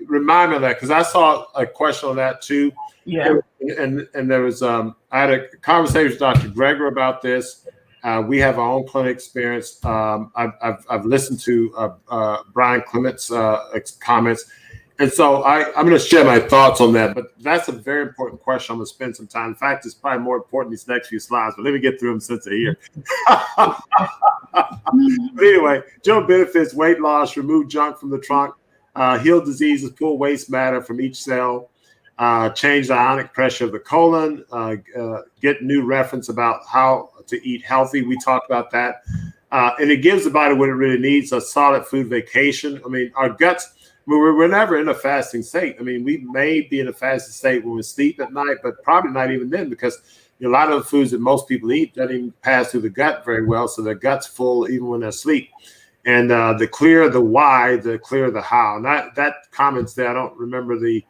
A: remind me of that because I saw a question on that too.
B: Yeah.
A: And there was I had a conversation with Dr. Greger about this. We have our own clinic experience. I've listened to Brian Clement's comments, and so I'm going to share my thoughts on that. But that's a very important question. I'm going to spend some time. In fact, it's probably more important these next few slides. But let me get through them since they're here. But anyway, general benefits: weight loss, remove junk from the trunk, heal diseases, pull waste matter from each cell. Change the ionic pressure of the colon, get new reference about how to eat healthy. We talked about that. And it gives the body what it really needs, a solid food vacation. I mean, our guts, we're never in a fasting state. I mean, we may be in a fasting state when we sleep at night, but probably not even then, because a lot of the foods that most people eat don't even pass through the gut very well. So their gut's full even when they're asleep. And the clearer the why, the clearer the how. And that comment's there. I don't remember the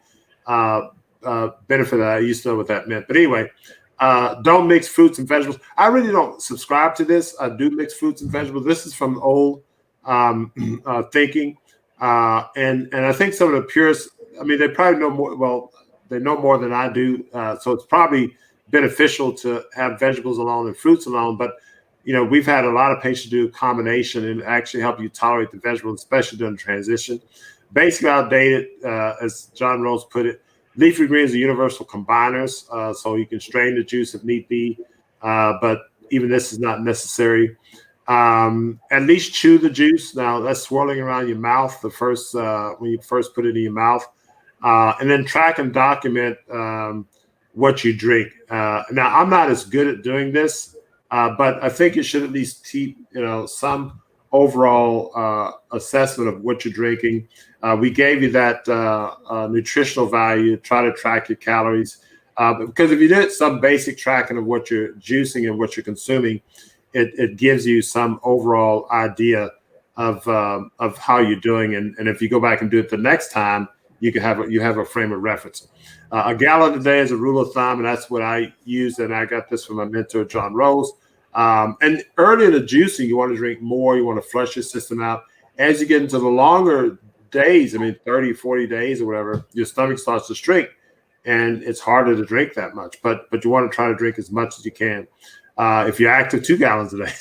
A: benefit that I used to know what that meant. But anyway, don't mix fruits and vegetables. I really don't subscribe to this. I do mix fruits and vegetables. This is from old thinking. And I think some of the purists, I mean, they probably know more. Well, they know more than I do. So it's probably beneficial to have vegetables alone and fruits alone. But, we've had a lot of patients do a combination and actually help you tolerate the vegetables, especially during transition. Basically outdated, as John Rose put it. Leafy greens are universal combiners, so you can strain the juice if need be, but even this is not necessary. At least chew the juice. Now, that's swirling around your mouth when you first put it in your mouth, and then track and document what you drink. Now, I'm not as good at doing this, but I think you should at least keep, some overall assessment of what you're drinking. We gave you that nutritional value. Try to track your calories, because if you did some basic tracking of what you're juicing and what you're consuming, it gives you some overall idea of how you're doing. And if you go back and do it the next time, you have a frame of reference. A gallon a day is a rule of thumb, and that's what I use. And I got this from my mentor, John Rose. And early in the juicing, you want to drink more. You want to flush your system out. As you get into the longer days, 30, 40 days or whatever, your stomach starts to shrink, and it's harder to drink that much. But you want to try to drink as much as you can. If you're active, 2 gallons a day.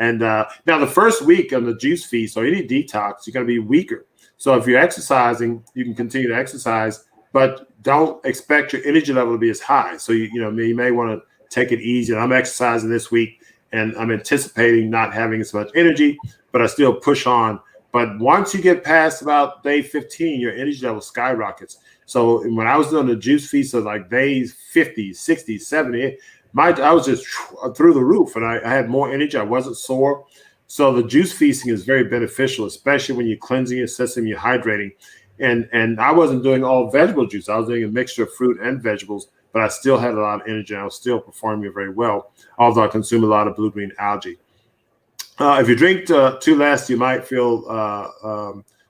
A: Now the first week on the juice feast or any detox, you're going to be weaker. So if you're exercising, you can continue to exercise, but don't expect your energy level to be as high. So you may want to take it easy. I'm exercising this week, and I'm anticipating not having as much energy, but I still push on. But once you get past about day 15, your energy level skyrockets. So when I was doing the juice feast of like days 50, 60, 70, I was just through the roof, and I had more energy. I wasn't sore. So the juice feasting is very beneficial, especially when you're cleansing your system, you're hydrating. And I wasn't doing all vegetable juice. I was doing a mixture of fruit and vegetables, but I still had a lot of energy. And I was still performing very well, although I consume a lot of blue-green algae. If you drink too less, you might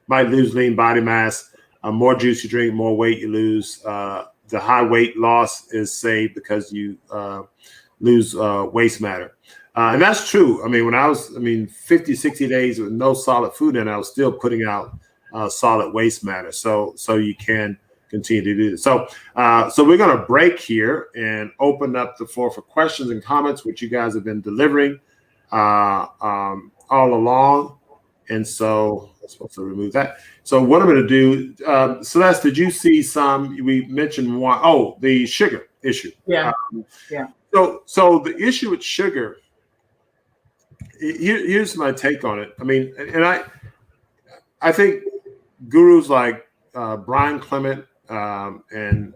A: might lose lean body mass. More juice you drink, more weight you lose. The high weight loss is saved because you lose waste matter. And that's true. When I was, 50, 60 days with no solid food, and I was still putting out solid waste matter. So you can continue to do this. So we're going to break here and open up the floor for questions and comments, which you guys have been delivering all along. And so I'm supposed to remove that. So what I'm going to do, Celeste, did you see we mentioned one, the sugar issue.
B: Yeah.
A: So the issue with sugar, here's my take on it. And I think gurus like Brian Clement and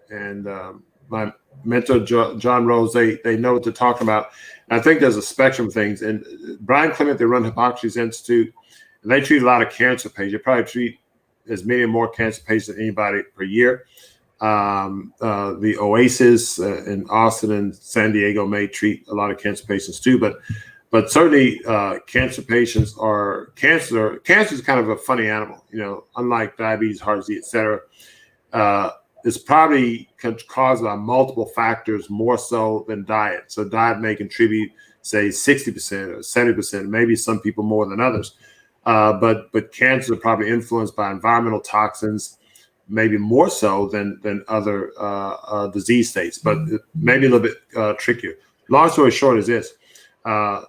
A: my mentor, John Rose, they know what they're talking about. And I think there's a spectrum of things. And Brian Clement, they run Hippocrates Institute, and they treat a lot of cancer patients. They probably treat as many or more cancer patients than anybody per year. The Oasis in Austin and San Diego may treat a lot of cancer patients too. But But certainly, cancer patients are cancer. Cancer is kind of a funny animal, unlike diabetes, heart disease, et cetera. It's probably caused by multiple factors more so than diet. So diet may contribute, say, 60% or 70%, maybe some people more than others. But cancer is probably influenced by environmental toxins, maybe more so than other disease states, but maybe a little bit trickier. Long story short is this.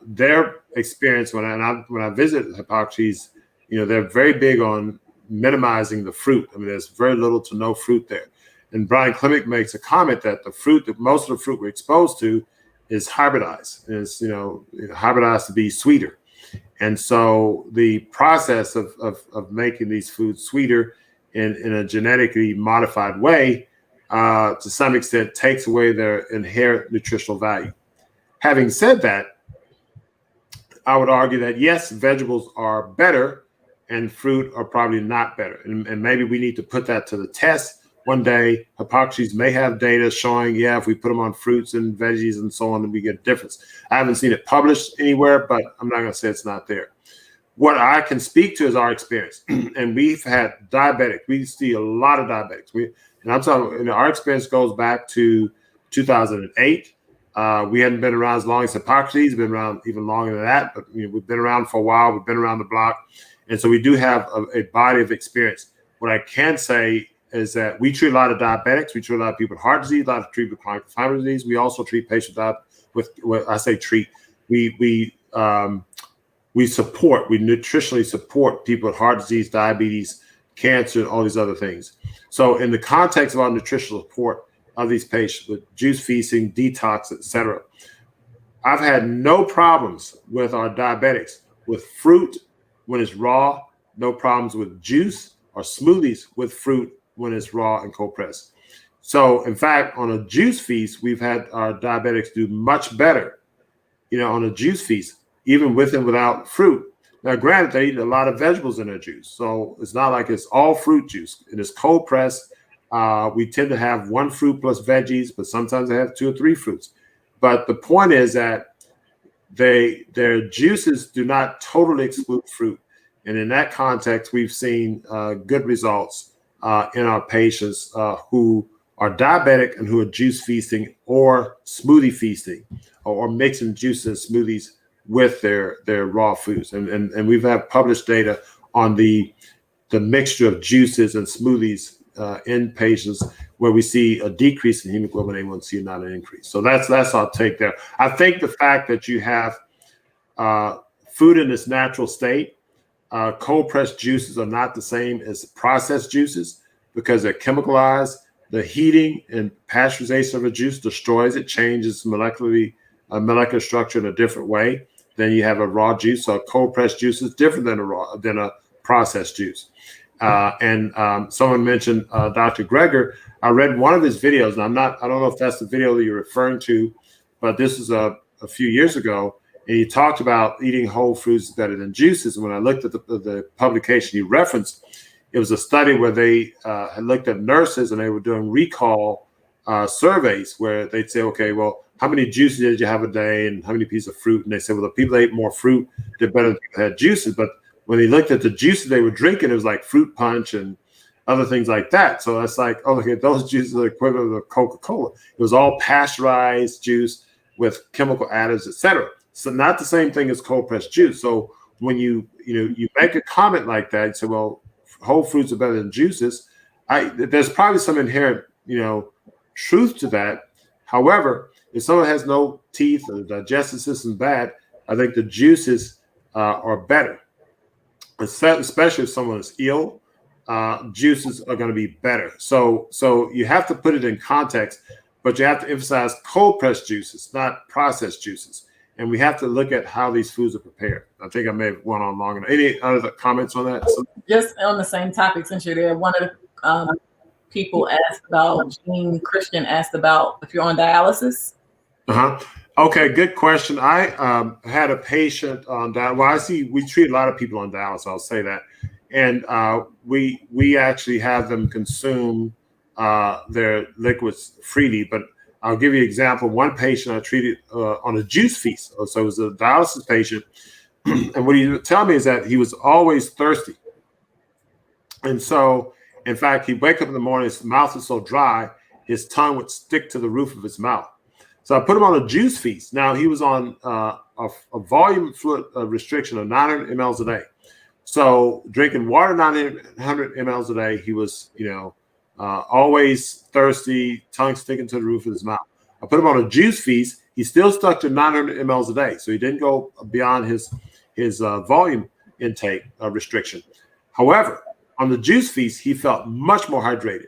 A: Their experience when I visit Hippocrates, they're very big on minimizing the fruit. I mean, there's very little to no fruit there. And Brian Klimek makes a comment that most of the fruit we're exposed to is hybridized. It's hybridized to be sweeter. And so the process of making these foods sweeter in a genetically modified way, to some extent, takes away their inherent nutritional value. Having said that, I would argue that yes, vegetables are better and fruit are probably not better. And maybe we need to put that to the test. One day, Hippocrates may have data showing, if we put them on fruits and veggies and so on, then we get a difference. I haven't seen it published anywhere, but I'm not going to say it's not there. What I can speak to is our experience. And we've had diabetics. We see a lot of diabetics. I'm talking, our experience goes back to 2008. We hadn't been around as long as Hippocrates. We've been around even longer than that, but we've been around for a while. We've been around the block. And so we do have a body of experience. What I can say is that we treat a lot of diabetics. We treat a lot of people with heart disease, a lot of people with chronic inflammatory disease. We also treat patients with I say treat. We nutritionally support people with heart disease, diabetes, cancer, and all these other things. So in the context of our nutritional support of these patients with juice feasting, detox, etc., I've had no problems with our diabetics with fruit when it's raw, no problems with juice or smoothies with fruit when it's raw and cold pressed. So in fact, on a juice feast, we've had our diabetics do much better, on a juice feast, even with and without fruit. Now, granted, they eat a lot of vegetables in their juice. So it's not like it's all fruit juice. It is cold pressed. We tend to have one fruit plus veggies, but sometimes they have 2 or 3 fruits. But the point is that their juices do not totally exclude fruit. And in that context, we've seen good results in our patients who are diabetic and who are juice feasting or smoothie feasting or mixing juices and smoothies with their raw foods. And we've had published data on the mixture of juices and smoothies in patients where we see a decrease in hemoglobin A1C, not an increase. So that's our take there. I think the fact that you have food in its natural state, cold pressed juices are not the same as processed juices because they're chemicalized. The heating and pasteurization of a juice destroys it, changes molecular structure in a different way than you have a raw juice. So a cold pressed juice is different than a processed juice. And someone mentioned Dr. Greger. I read one of his videos, and I don't know if that's the video that you're referring to, but this is a few years ago, and he talked about eating whole foods better than juices. And when I looked at the publication he referenced, it was a study where they had looked at nurses and they were doing recall surveys where they'd say, okay, well, how many juices did you have a day and how many pieces of fruit? And they said, well, the people that ate more fruit did better than people that had juices. But when they looked at the juices they were drinking, it was like fruit punch and other things like that. So it's like, oh, okay, those juices are equivalent of Coca-Cola. It was all pasteurized juice with chemical additives, etc. So not the same thing as cold pressed juice. So when you make a comment like that, you say, well, whole fruits are better than juices. There's probably some inherent, truth to that. However, if someone has no teeth or the digestive system bad, I think the juices are better. Especially if someone is ill, juices are going to be better. So you have to put it in context, but you have to emphasize cold pressed juices, not processed juices. And we have to look at how these foods are prepared. I think I may have went on long enough. Any other comments on that?
B: Just on the same topic, since you're there, one of the people asked about, Jean Christian asked about if you're on dialysis.
A: Okay, good question. I had a patient on dialysis. Well, we treat a lot of people on dialysis, I'll say that. And we actually have them consume their liquids freely. But I'll give you an example. One patient I treated on a juice feast. So it was a dialysis patient. And what he would tell me is that he was always thirsty. And so, in fact, he'd wake up in the morning, his mouth was so dry, his tongue would stick to the roof of his mouth. So I put him on a juice feast. Now, he was on a volume fluid restriction of 900 mLs a day. So drinking water 900 mLs a day, he was, always thirsty, tongue sticking to the roof of his mouth. I put him on a juice feast. He still stuck to 900 mLs a day. So he didn't go beyond his volume intake restriction. However, on the juice feast, he felt much more hydrated.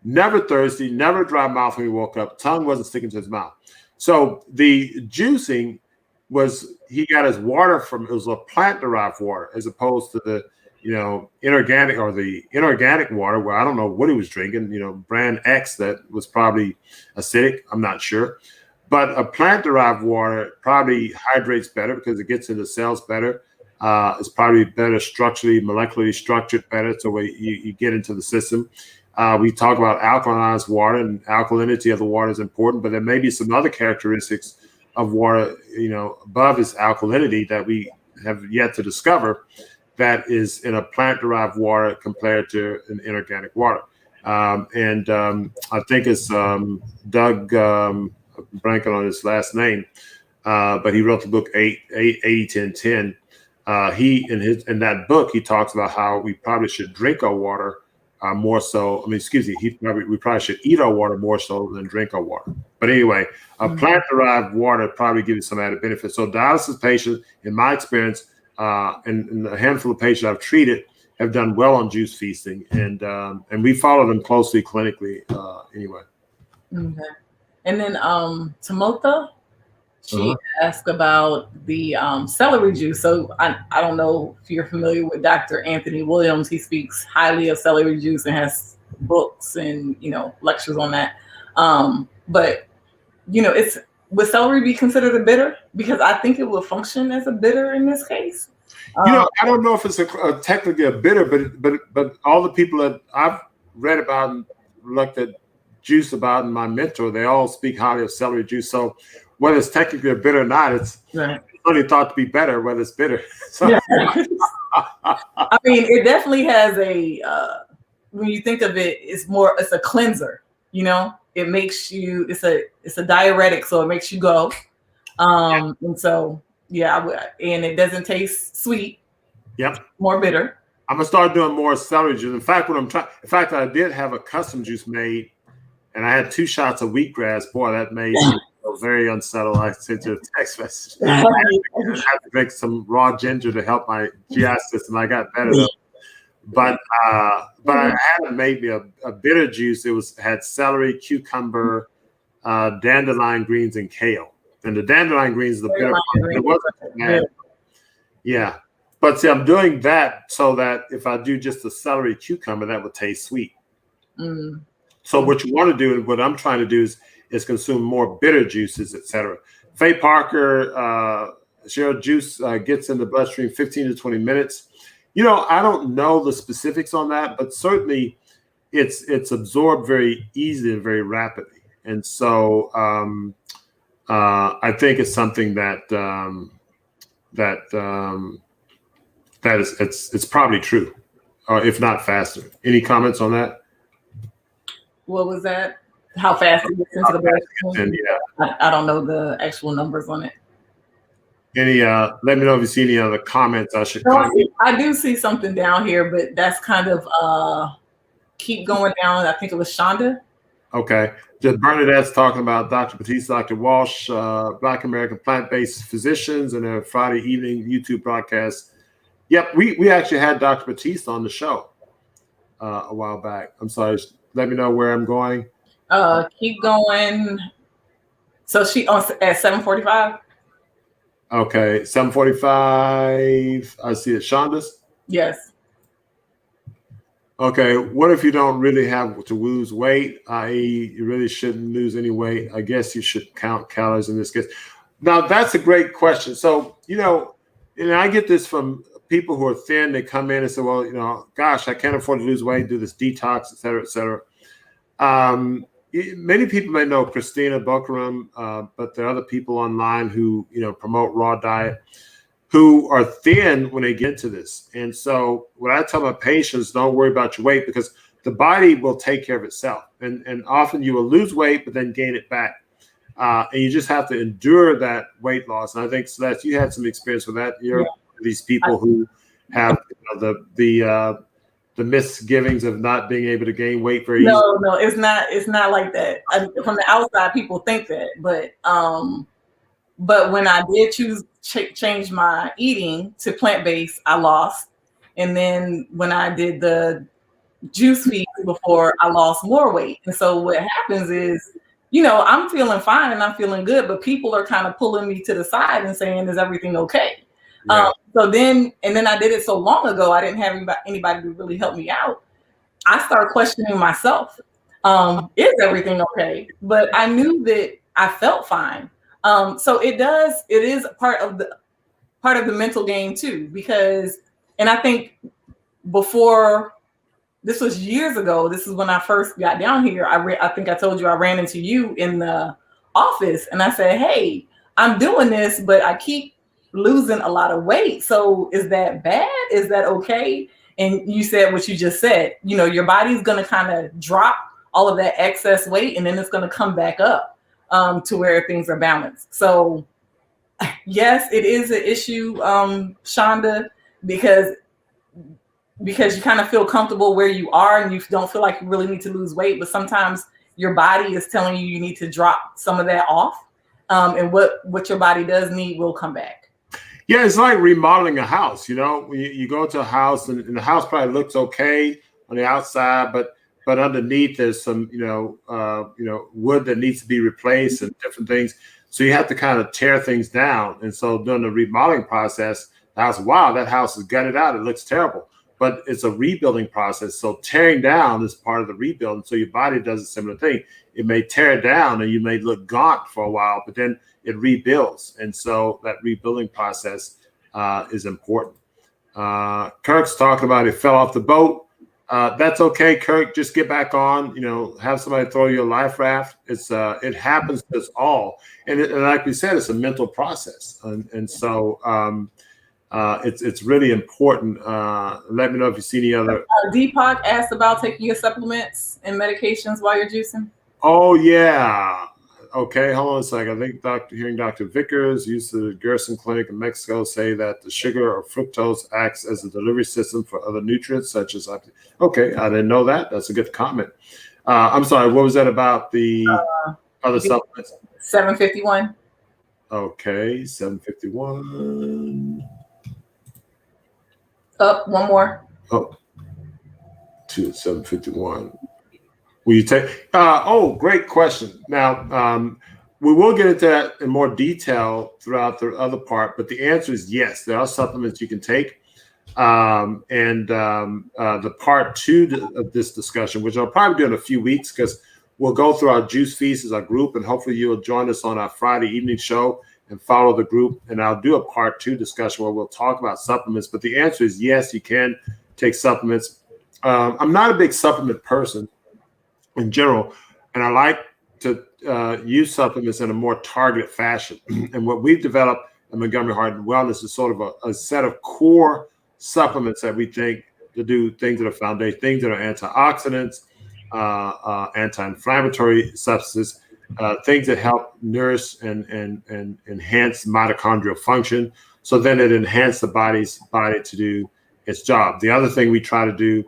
A: Never thirsty, never dry mouth when he woke up. Tongue wasn't sticking to his mouth. So the juicing was, he got his water from, it was a plant-derived water as opposed to the, inorganic or the inorganic water where I don't know what he was drinking, brand X that was probably acidic. I'm not sure. But a plant-derived water probably hydrates better because it gets into cells better. It's probably better structurally, molecularly structured better, so you get into the system. We talk about alkalinized water, and alkalinity of the water is important, but there may be some other characteristics of water, above its alkalinity that we have yet to discover that is in a plant-derived water compared to an inorganic water. I think it's Doug, blanking on his last name, but he wrote the book 80-10-10. In that book, he talks about how we probably should drink our water more so. We probably should eat our water more so than drink our water. But anyway, plant-derived water probably gives you some added benefits. So dialysis patients, in my experience, and a handful of patients I've treated have done well on juice feasting, and we follow them closely clinically anyway.
B: Okay. And then Tamotha, she asked about the celery juice. So I don't know if you're familiar with Dr. Anthony Williams. He speaks highly of celery juice and has books and lectures on that. But would celery be considered a bitter? Because I think it will function as a bitter in this case.
A: I don't know if it's technically a bitter, but all the people that I've read about and looked at juice about in my mentor, they all speak highly of celery juice. So whether it's technically a bitter or not, it's only thought to be better whether it's bitter. So.
B: Yeah. I mean, it definitely has when you think of it, it's a cleanser, it makes you, it's a diuretic, so it makes you go. And so, and it doesn't taste sweet.
A: Yep.
B: More bitter.
A: I'm gonna start doing more celery juice. In fact, I did have a custom juice made, and I had 2 shots of wheatgrass. Boy, that made me very unsettled. I sent you a text message. I had to drink some raw ginger to help my GI system. I got better though. But I had made me a bitter juice. It had celery, cucumber, dandelion greens, and kale. And the dandelion greens is the bitter one. It wasn't bad. Yeah. But see, I'm doing that so that if I do just the celery chew-cum, that would taste sweet. Mm. So what you want to do, and what I'm trying to do is consume more bitter juices, etc. Faye Parker, Cheryl juice gets in the bloodstream 15 to 20 minutes. I don't know the specifics on that, but certainly it's absorbed very easily and very rapidly. And so I think it's something that it's probably true, if not faster. Any comments on that?
B: What was that? How fast it gets into the bloodstream?
A: Yeah.
B: I don't know the actual numbers on it.
A: Any? Let me know if you see any other comments.
B: I do see something down here, but that's kind of keep going down. I think it was Shonda.
A: Okay. Just Bernadette's talking about Dr. Batista, Dr. Walsh, Black American plant-based physicians, and a Friday evening YouTube broadcast. Yep, we actually had Dr. Batista on the show a while back. I'm sorry. Let me know where I'm going.
B: Keep going. So she on at 7:45.
A: Okay, 7:45. I see it. Shonda's?
B: Yes.
A: Okay, what if you don't really have to lose weight, i.e. you really shouldn't lose any weight? I guess you should count calories in this case. Now, that's a great question. So, and I get this from people who are thin. They come in and say, well, gosh, I can't afford to lose weight, do this detox, et cetera, et cetera. Many people may know Christina Buckram, but there are other people online who, promote raw diet, who are thin when they get to this. And so what I tell my patients, don't worry about your weight, because the body will take care of itself. And often you will lose weight, but then gain it back. And you just have to endure that weight loss. And I think, Celeste, you had some experience with that. You're these people who have the misgivings of not being able to gain weight very easily.
B: No, it's not like that. From the outside, people think that, but when I did change my eating to plant-based, I lost. And then when I did the juice feed before, I lost more weight. And so what happens is, I'm feeling fine and I'm feeling good, but people are kind of pulling me to the side and saying, is everything okay? Yeah. And then I did it so long ago, I didn't have anybody to really help me out. I started questioning myself. Is everything okay? But I knew that I felt fine. So it is part of the mental game too, because, and I think before, this was years ago, this is when I first got down here, I think I told you I ran into you in the office and I said, hey, I'm doing this, but I keep losing a lot of weight. So is that bad? Is that okay? And you said what you just said, your body's going to kind of drop all of that excess weight and then it's going to come back up to where things are balanced. So yes, it is an issue, Shonda, because you kind of feel comfortable where you are and you don't feel like you really need to lose weight, but sometimes your body is telling you need to drop some of that off. And what your body does need will come back.
A: Yeah, it's like remodeling a house. You go to a house and the house probably looks okay on the outside, but underneath there's some wood that needs to be replaced and different things. So you have to kind of tear things down. And so during the remodeling process, the house, wow, that house is gutted out. It looks terrible, but it's a rebuilding process. So tearing down is part of the rebuilding. So your body does a similar thing. It may tear down and you may look gaunt for a while, but then it rebuilds. And so that rebuilding process is important. Kirk's talking about it fell off the boat. That's okay, Kirk. Just get back on, have somebody throw you a life raft. It happens to us all. And like we said, it's a mental process. And so it's really important. Let me know if you see any other.
B: Deepak asked about taking your supplements and medications while you're juicing.
A: Oh, yeah. Okay, hold on a second. I think hearing Dr. Vickers used to the Gerson Clinic in Mexico say that the sugar or fructose acts as a delivery system for other nutrients such as. Okay, I didn't know that. That's a good comment. I'm sorry, what was that about the other supplements?
B: 751.
A: Okay, 751.
B: Up, one more.
A: Oh, to 751. Will you take? Great question. Now, we will get into that in more detail throughout the other part, but the answer is yes. There are supplements you can take. The part two of this discussion, which I'll probably do in a few weeks, because we'll go through our juice feast as a group, and hopefully you will join us on our Friday evening show and follow the group. And I'll do a part two discussion where we'll talk about supplements. But the answer is yes, you can take supplements. I'm not a big supplement person in general, and I like to use supplements in a more targeted fashion. And what we've developed at Montgomery Heart and Wellness is sort of a set of core supplements that we think to do things that are foundation, things that are antioxidants, anti-inflammatory substances, things that help nourish and enhance mitochondrial function. So then it enhances the body to do its job. The other thing we try to do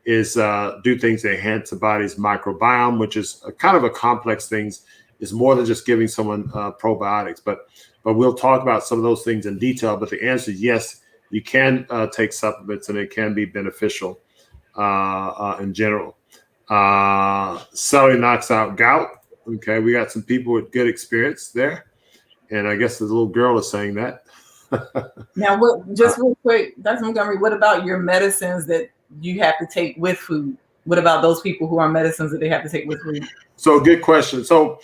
A: is do things that enhance the body's microbiome, which is a kind of a complex thing. It's more than just giving someone probiotics, but we'll talk about some of those things in detail. But the answer is yes, you can take supplements and it can be beneficial in general. Celery knocks out gout. Okay, we got some people with good experience there. And I guess the little girl is saying that.
B: Now, just real quick, Dr. Montgomery, what about your medicines that you have to take with food? What about those people who are on medicines that they have to take with food?
A: So good question. So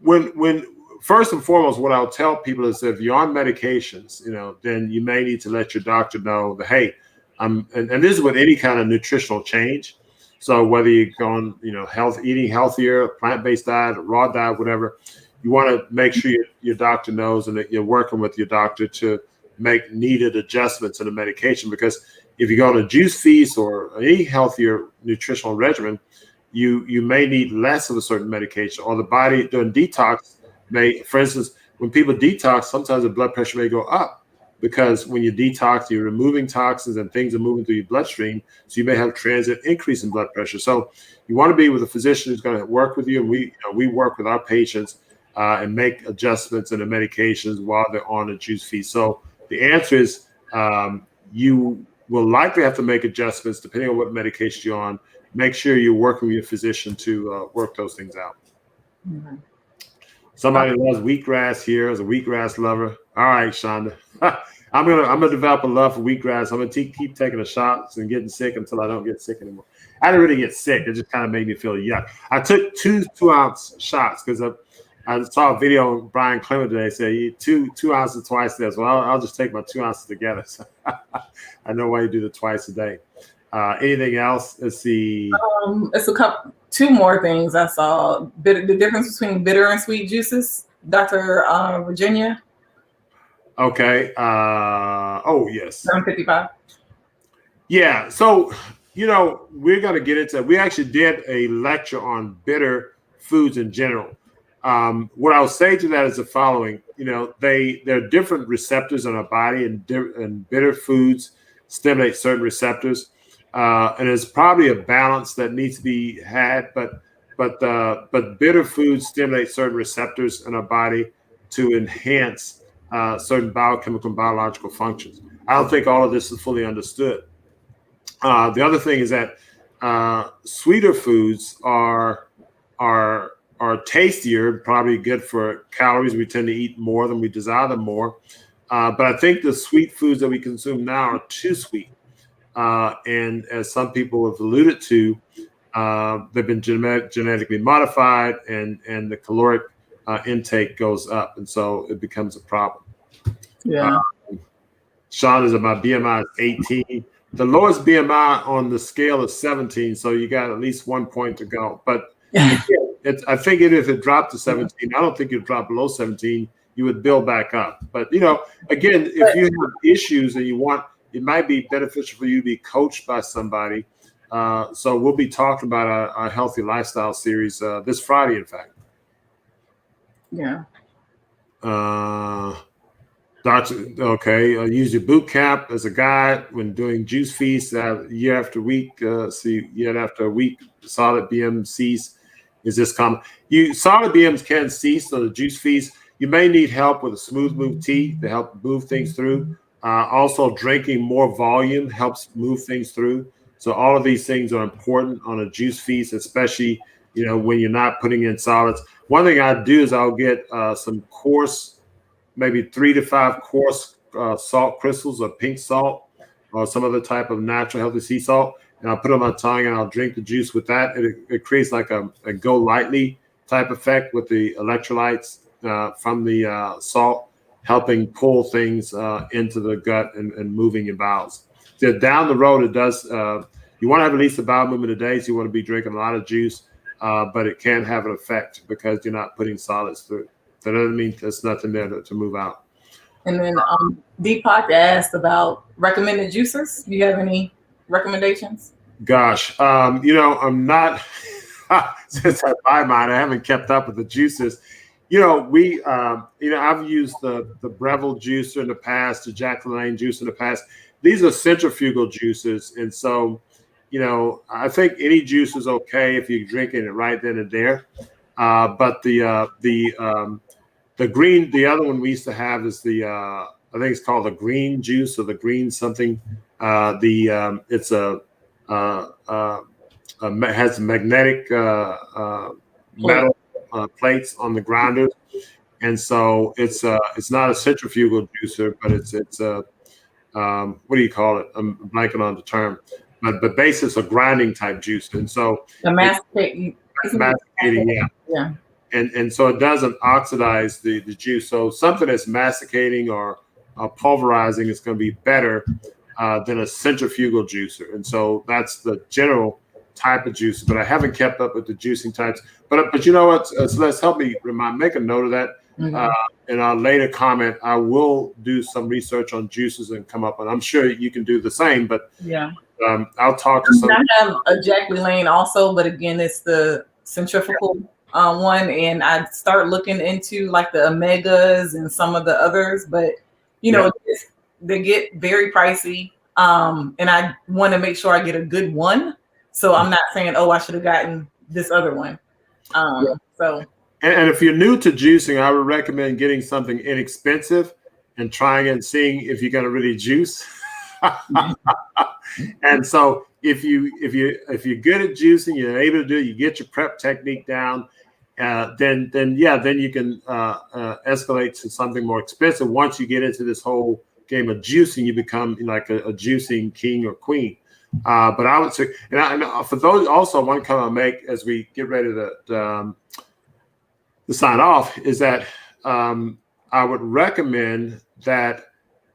A: when first and foremost, what I'll tell people is if you're on medications, then you may need to let your doctor know that, hey, and this is with any kind of nutritional change. So whether you're going, eating healthier, plant-based diet, raw diet, whatever, you want to make sure your doctor knows and that you're working with your doctor to make needed adjustments in the medication. Because if you go on a juice feast or any healthier nutritional regimen, you may need less of a certain medication, or the body during detox may, for instance, when people detox, sometimes the blood pressure may go up because when you detox, you're removing toxins and things are moving through your bloodstream. So you may have transient increase in blood pressure. So you want to be with a physician who's going to work with you. And we work with our patients and make adjustments in the medications while they're on a juice feast. So the answer is you will likely have to make adjustments depending on what medication you're on. Make sure you're working with your physician to work those things out.
B: Mm-hmm.
A: Somebody loves wheatgrass here as a wheatgrass lover. All right, Shonda. I'm gonna develop a love for wheatgrass. I'm gonna keep taking the shots and getting sick until I don't get sick anymore. I didn't really get sick. It just kind of made me feel yuck. I took two ounce shots because I saw a video of Brian Clement today say two ounces twice a day. So I'll just take my 2 ounces together. So I know why you do the twice a day. Anything else? Let's see.
B: It's two more things I saw. The difference between bitter and sweet juices. Dr. Virginia.
A: Okay. Oh, yes.
B: 755.
A: Yeah. So, we're going to get into, we actually did a lecture on bitter foods in general. What I'll say to that is the following. There are different receptors in our body, and bitter foods stimulate certain receptors. And there's probably a balance that needs to be had, but bitter foods stimulate certain receptors in our body to enhance certain biochemical and biological functions. I don't think all of this is fully understood. The other thing is that sweeter foods are tastier, probably good for calories. We tend to eat more than we desire them more. But I think the sweet foods that we consume now are too sweet. And as some people have alluded to, they've been genetically modified, and the caloric intake goes up, and so it becomes a problem.
B: Yeah.
A: Sean is my BMI is 18. The lowest BMI on the scale is 17, so you got at least 1 point to go. But I think if it dropped to 17, I don't think it'd drop below 17. You would build back up. But again, if you have issues and it might be beneficial for you to be coached by somebody. So we'll be talking about our healthy lifestyle series this Friday, in fact.
B: Yeah.
A: Use your boot camp as a guide when doing juice feasts year after week. Year after week, solid BM cease. Is this common? Solid BMs can cease on the juice feast. You may need help with a smooth move tea to help move things through. Also, drinking more volume helps move things through. So all of these things are important on a juice feast, especially when you're not putting in solids. One thing I do is I'll get some coarse, maybe 3 to 5 coarse salt crystals or pink salt or some other type of natural healthy sea salt, and I'll put it on my tongue and I'll drink the juice with that. It creates like a go lightly type effect with the electrolytes from the salt, helping pull things into the gut and moving your bowels. So down the road, it does. You want to have at least a bowel movement a day, so you want to be drinking a lot of juice, but it can have an effect because you're not putting solids through. That doesn't mean there's nothing there to move out.
B: And then Deepak asked about recommended juices. Do you have any recommendations?
A: Gosh, I'm not since I buy mine. I haven't kept up with the juices. I've used the Breville juicer in the past, the Jack LaLanne juice in the past. These are centrifugal juices, and so I think any juice is okay if you're drinking it right then and there. But the green, the other one we used to have is I think it's called the green juice or the green something. It's has magnetic metal plates on the grinders, and so it's not a centrifugal juicer, but it's what do you call it? I'm blanking on the term, but basically it's a grinding type juice, and so
B: masticating,
A: yeah. And so it doesn't oxidize the juice. So something that's masticating or pulverizing is going to be better than a centrifugal juicer. And so that's the general type of juice, but I haven't kept up with the juicing types. But you know what? Celeste, help me make a note of that. In our later comment, I will do some research on juices and come up, and I'm sure you can do the same. But
B: yeah,
A: I'll talk to some.
B: I have a Jack LaLanne also, but again, it's the centrifugal one, and I start looking into like the omegas and some of the others, but you know, they get very pricey. And I want to make sure I get a good one. So I'm not saying, oh, I should have gotten this other one. So.
A: And if you're new to juicing, I would recommend getting something inexpensive and trying and seeing if you're going to really juice. And so if you're good at juicing, you're able to do it, you get your prep technique down, then you can escalate to something more expensive. Once you get into this whole game of juicing, you become like a juicing king or queen. But I would say, and for those also, one comment I'll make as we get ready to sign off is that I would recommend that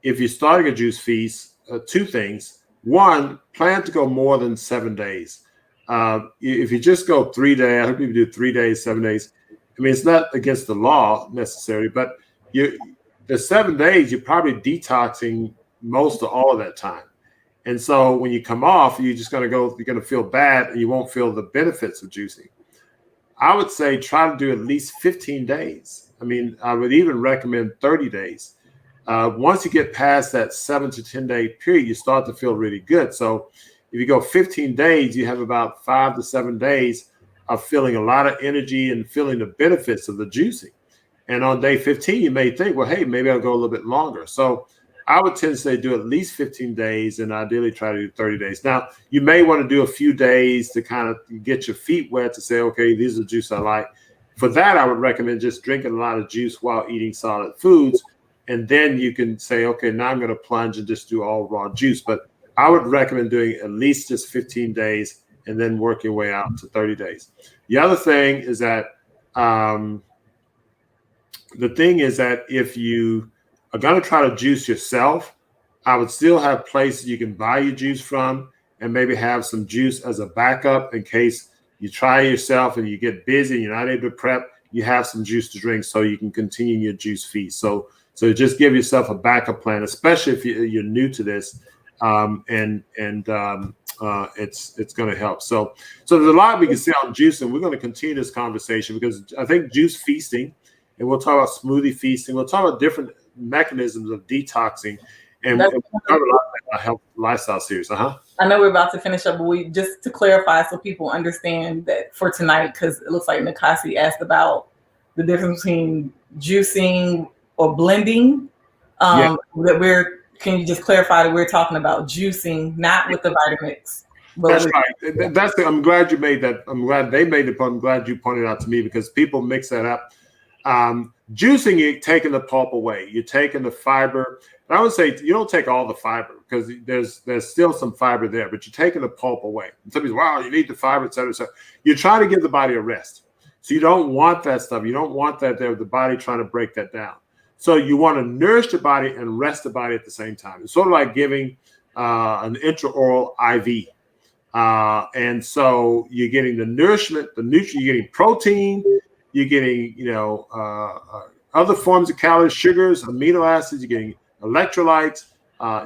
A: if you're starting a juice feast, two things. One, plan to go more than 7 days. If you just go 3 days, I hope people do 3 days, 7 days. I mean, it's not against the law necessarily, but the 7 days, you're probably detoxing most of all of that time. And so when you come off, you're going to feel bad and you won't feel the benefits of juicing. I would say try to do at least 15 days. I mean, I would even recommend 30 days. Once you get past that 7 to 10 day period, you start to feel really good. So if you go 15 days, you have about 5 to 7 days of feeling a lot of energy and feeling the benefits of the juicing. And on day 15, you may think, well, hey, maybe I'll go a little bit longer. So I would tend to say do at least 15 days and ideally try to do 30 days. Now, you may want to do a few days to kind of get your feet wet to say, okay, these are the juice I like. For that, I would recommend just drinking a lot of juice while eating solid foods. And then you can say, okay, now I'm going to plunge and just do all raw juice. But I would recommend doing at least just 15 days and then work your way out to 30 days. The other thing is that if you are going to try to juice yourself, I would still have places you can buy your juice from and maybe have some juice as a backup in case you try yourself and you get busy and you're not able to prep. You have some juice to drink so you can continue your juice feast. So just give yourself a backup plan, especially if you're new to this, it's going to help. So there's a lot we can say on juicing. We're going to continue this conversation because I think juice feasting, and we'll talk about smoothie feasting. We'll talk about different mechanisms of detoxing, and we'll cover a lot of health lifestyle series. I
B: know we're about to finish up, but we just to clarify so people understand that for tonight, because it looks like Nikasi asked about the difference between juicing or blending. Can you just clarify that we're talking about juicing, not with the Vitamix?
A: That's right. I'm glad you made that. I'm glad they made it. I'm glad you pointed out to me because people mix that up. Juicing, you're taking the pulp away. You're taking the fiber. And I would say you don't take all the fiber because there's still some fiber there, but you're taking the pulp away. And some people, wow, you need the fiber, et cetera, et cetera. You're trying to give the body a rest. So you don't want that stuff. You don't want that there with the body trying to break that down. So you want to nourish the body and rest the body at the same time. It's sort of like giving an intraoral IV. And so you're getting the nourishment, the nutrient, you're getting protein, you're getting, other forms of calories, sugars, amino acids, you're getting electrolytes,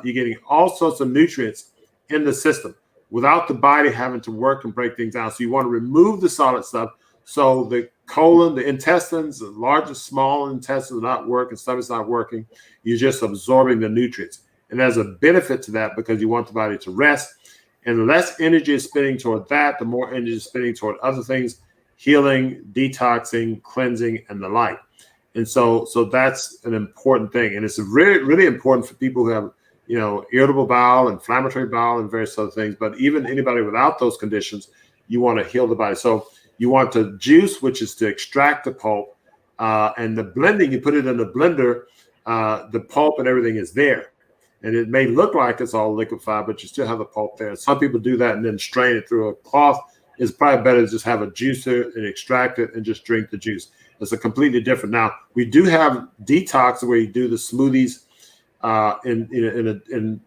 A: you're getting all sorts of nutrients in the system without the body having to work and break things down. So you want to remove the solid stuff. So the colon, the intestines, the largest, small intestines are not working, stomach's not working. You're just absorbing the nutrients. And there's a benefit to that because you want the body to rest. And the less energy is spinning toward that, the more energy is spinning toward other things, healing, detoxing, cleansing, and the like. And so that's an important thing. And it's really, really important for people who have, irritable bowel, inflammatory bowel, and various other things. But even anybody without those conditions, you want to heal the body. So you want to juice, which is to extract the pulp, and the blending, you put it in the blender, the pulp and everything is there. And it may look like it's all liquefied, but you still have the pulp there. Some people do that and then strain it through a cloth. It's probably better to just have a juicer and extract it and just drink the juice. It's a completely different. Now, we do have detox where you do the smoothies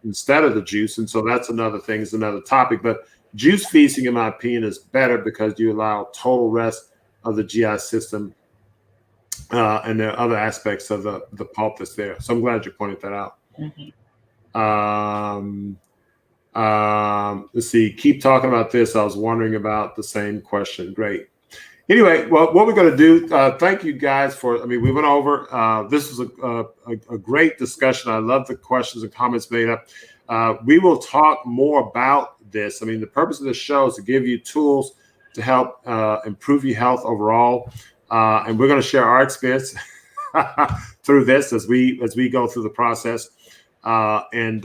A: instead of the juice. And so that's another thing, it's another topic. But Juice feasting, in my opinion, is better because you allow total rest of the GI system, and there are other aspects of the pulp that's there. So I'm glad you pointed that out. Let's see. Keep talking about this. I was wondering about the same question. Great. Anyway, well, what we're going to do, thank you guys for, we went over, this was a great discussion. I love the questions and comments made up. We will talk more about this. The purpose of this show is to give you tools to help improve your health overall. And we're going to share our experience through this as we go through the process, and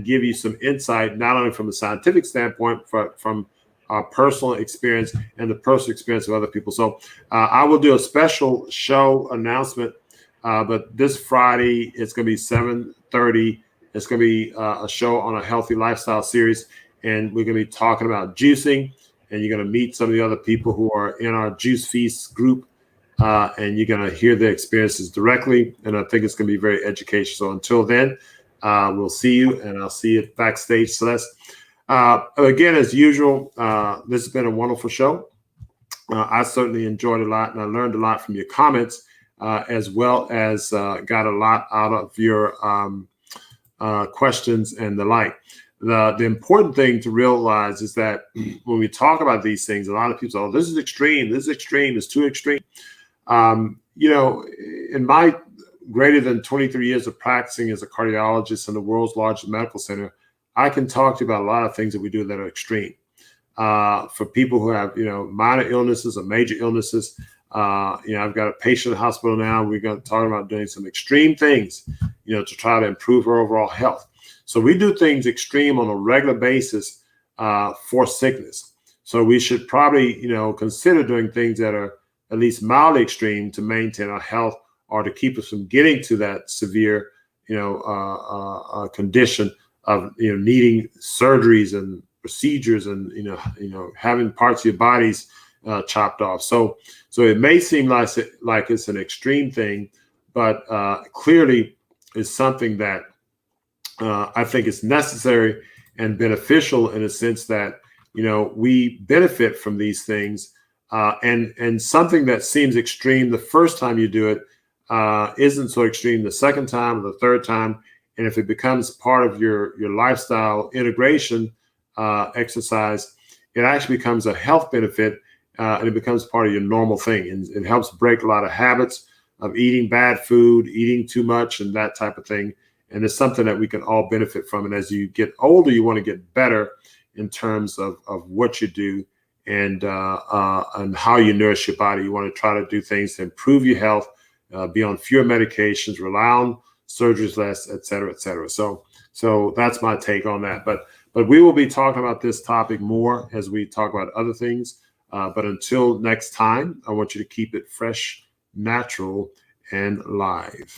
A: give you some insight, not only from the scientific standpoint, but from our personal experience and the personal experience of other people. So I will do a special show announcement, but this Friday, it's going to be 7:30. It's going to be a show on a healthy lifestyle series, and we're going to be talking about juicing, and you're going to meet some of the other people who are in our Juice Feast group, and you're going to hear their experiences directly, and I think it's going to be very educational. So until then, we'll see you, and I'll see you backstage, Celeste. Again, as usual, this has been a wonderful show. I certainly enjoyed a lot, and I learned a lot from your comments, as well as got a lot out of your questions and the like. The important thing to realize is that when we talk about these things, a lot of people say, "Oh, this is extreme. This is extreme. It's too extreme." In my greater than 23 years of practicing as a cardiologist in the world's largest medical center, I can talk to you about a lot of things that we do that are extreme. For people who have, minor illnesses or major illnesses, I've got a patient in the hospital now. We're going to talk about doing some extreme things, to try to improve her overall health. So we do things extreme on a regular basis for sickness. So we should probably, consider doing things that are at least mildly extreme to maintain our health or to keep us from getting to that severe, condition of needing surgeries and procedures and having parts of your bodies chopped off. So it may seem like it's an extreme thing, but clearly it's something that I think is necessary and beneficial in a sense that we benefit from these things, and something that seems extreme the first time you do it isn't so extreme the second time or the third time. And if it becomes part of your lifestyle integration exercise, it actually becomes a health benefit, and it becomes part of your normal thing. And it helps break a lot of habits of eating bad food, eating too much, and that type of thing. And it's something that we can all benefit from. And as you get older, you want to get better in terms of what you do and how you nourish your body. You want to try to do things to improve your health, be on fewer medications, rely on surgeries less, et cetera, et cetera. So that's my take on that. But we will be talking about this topic more as we talk about other things. But until next time, I want you to keep it fresh, natural, and live.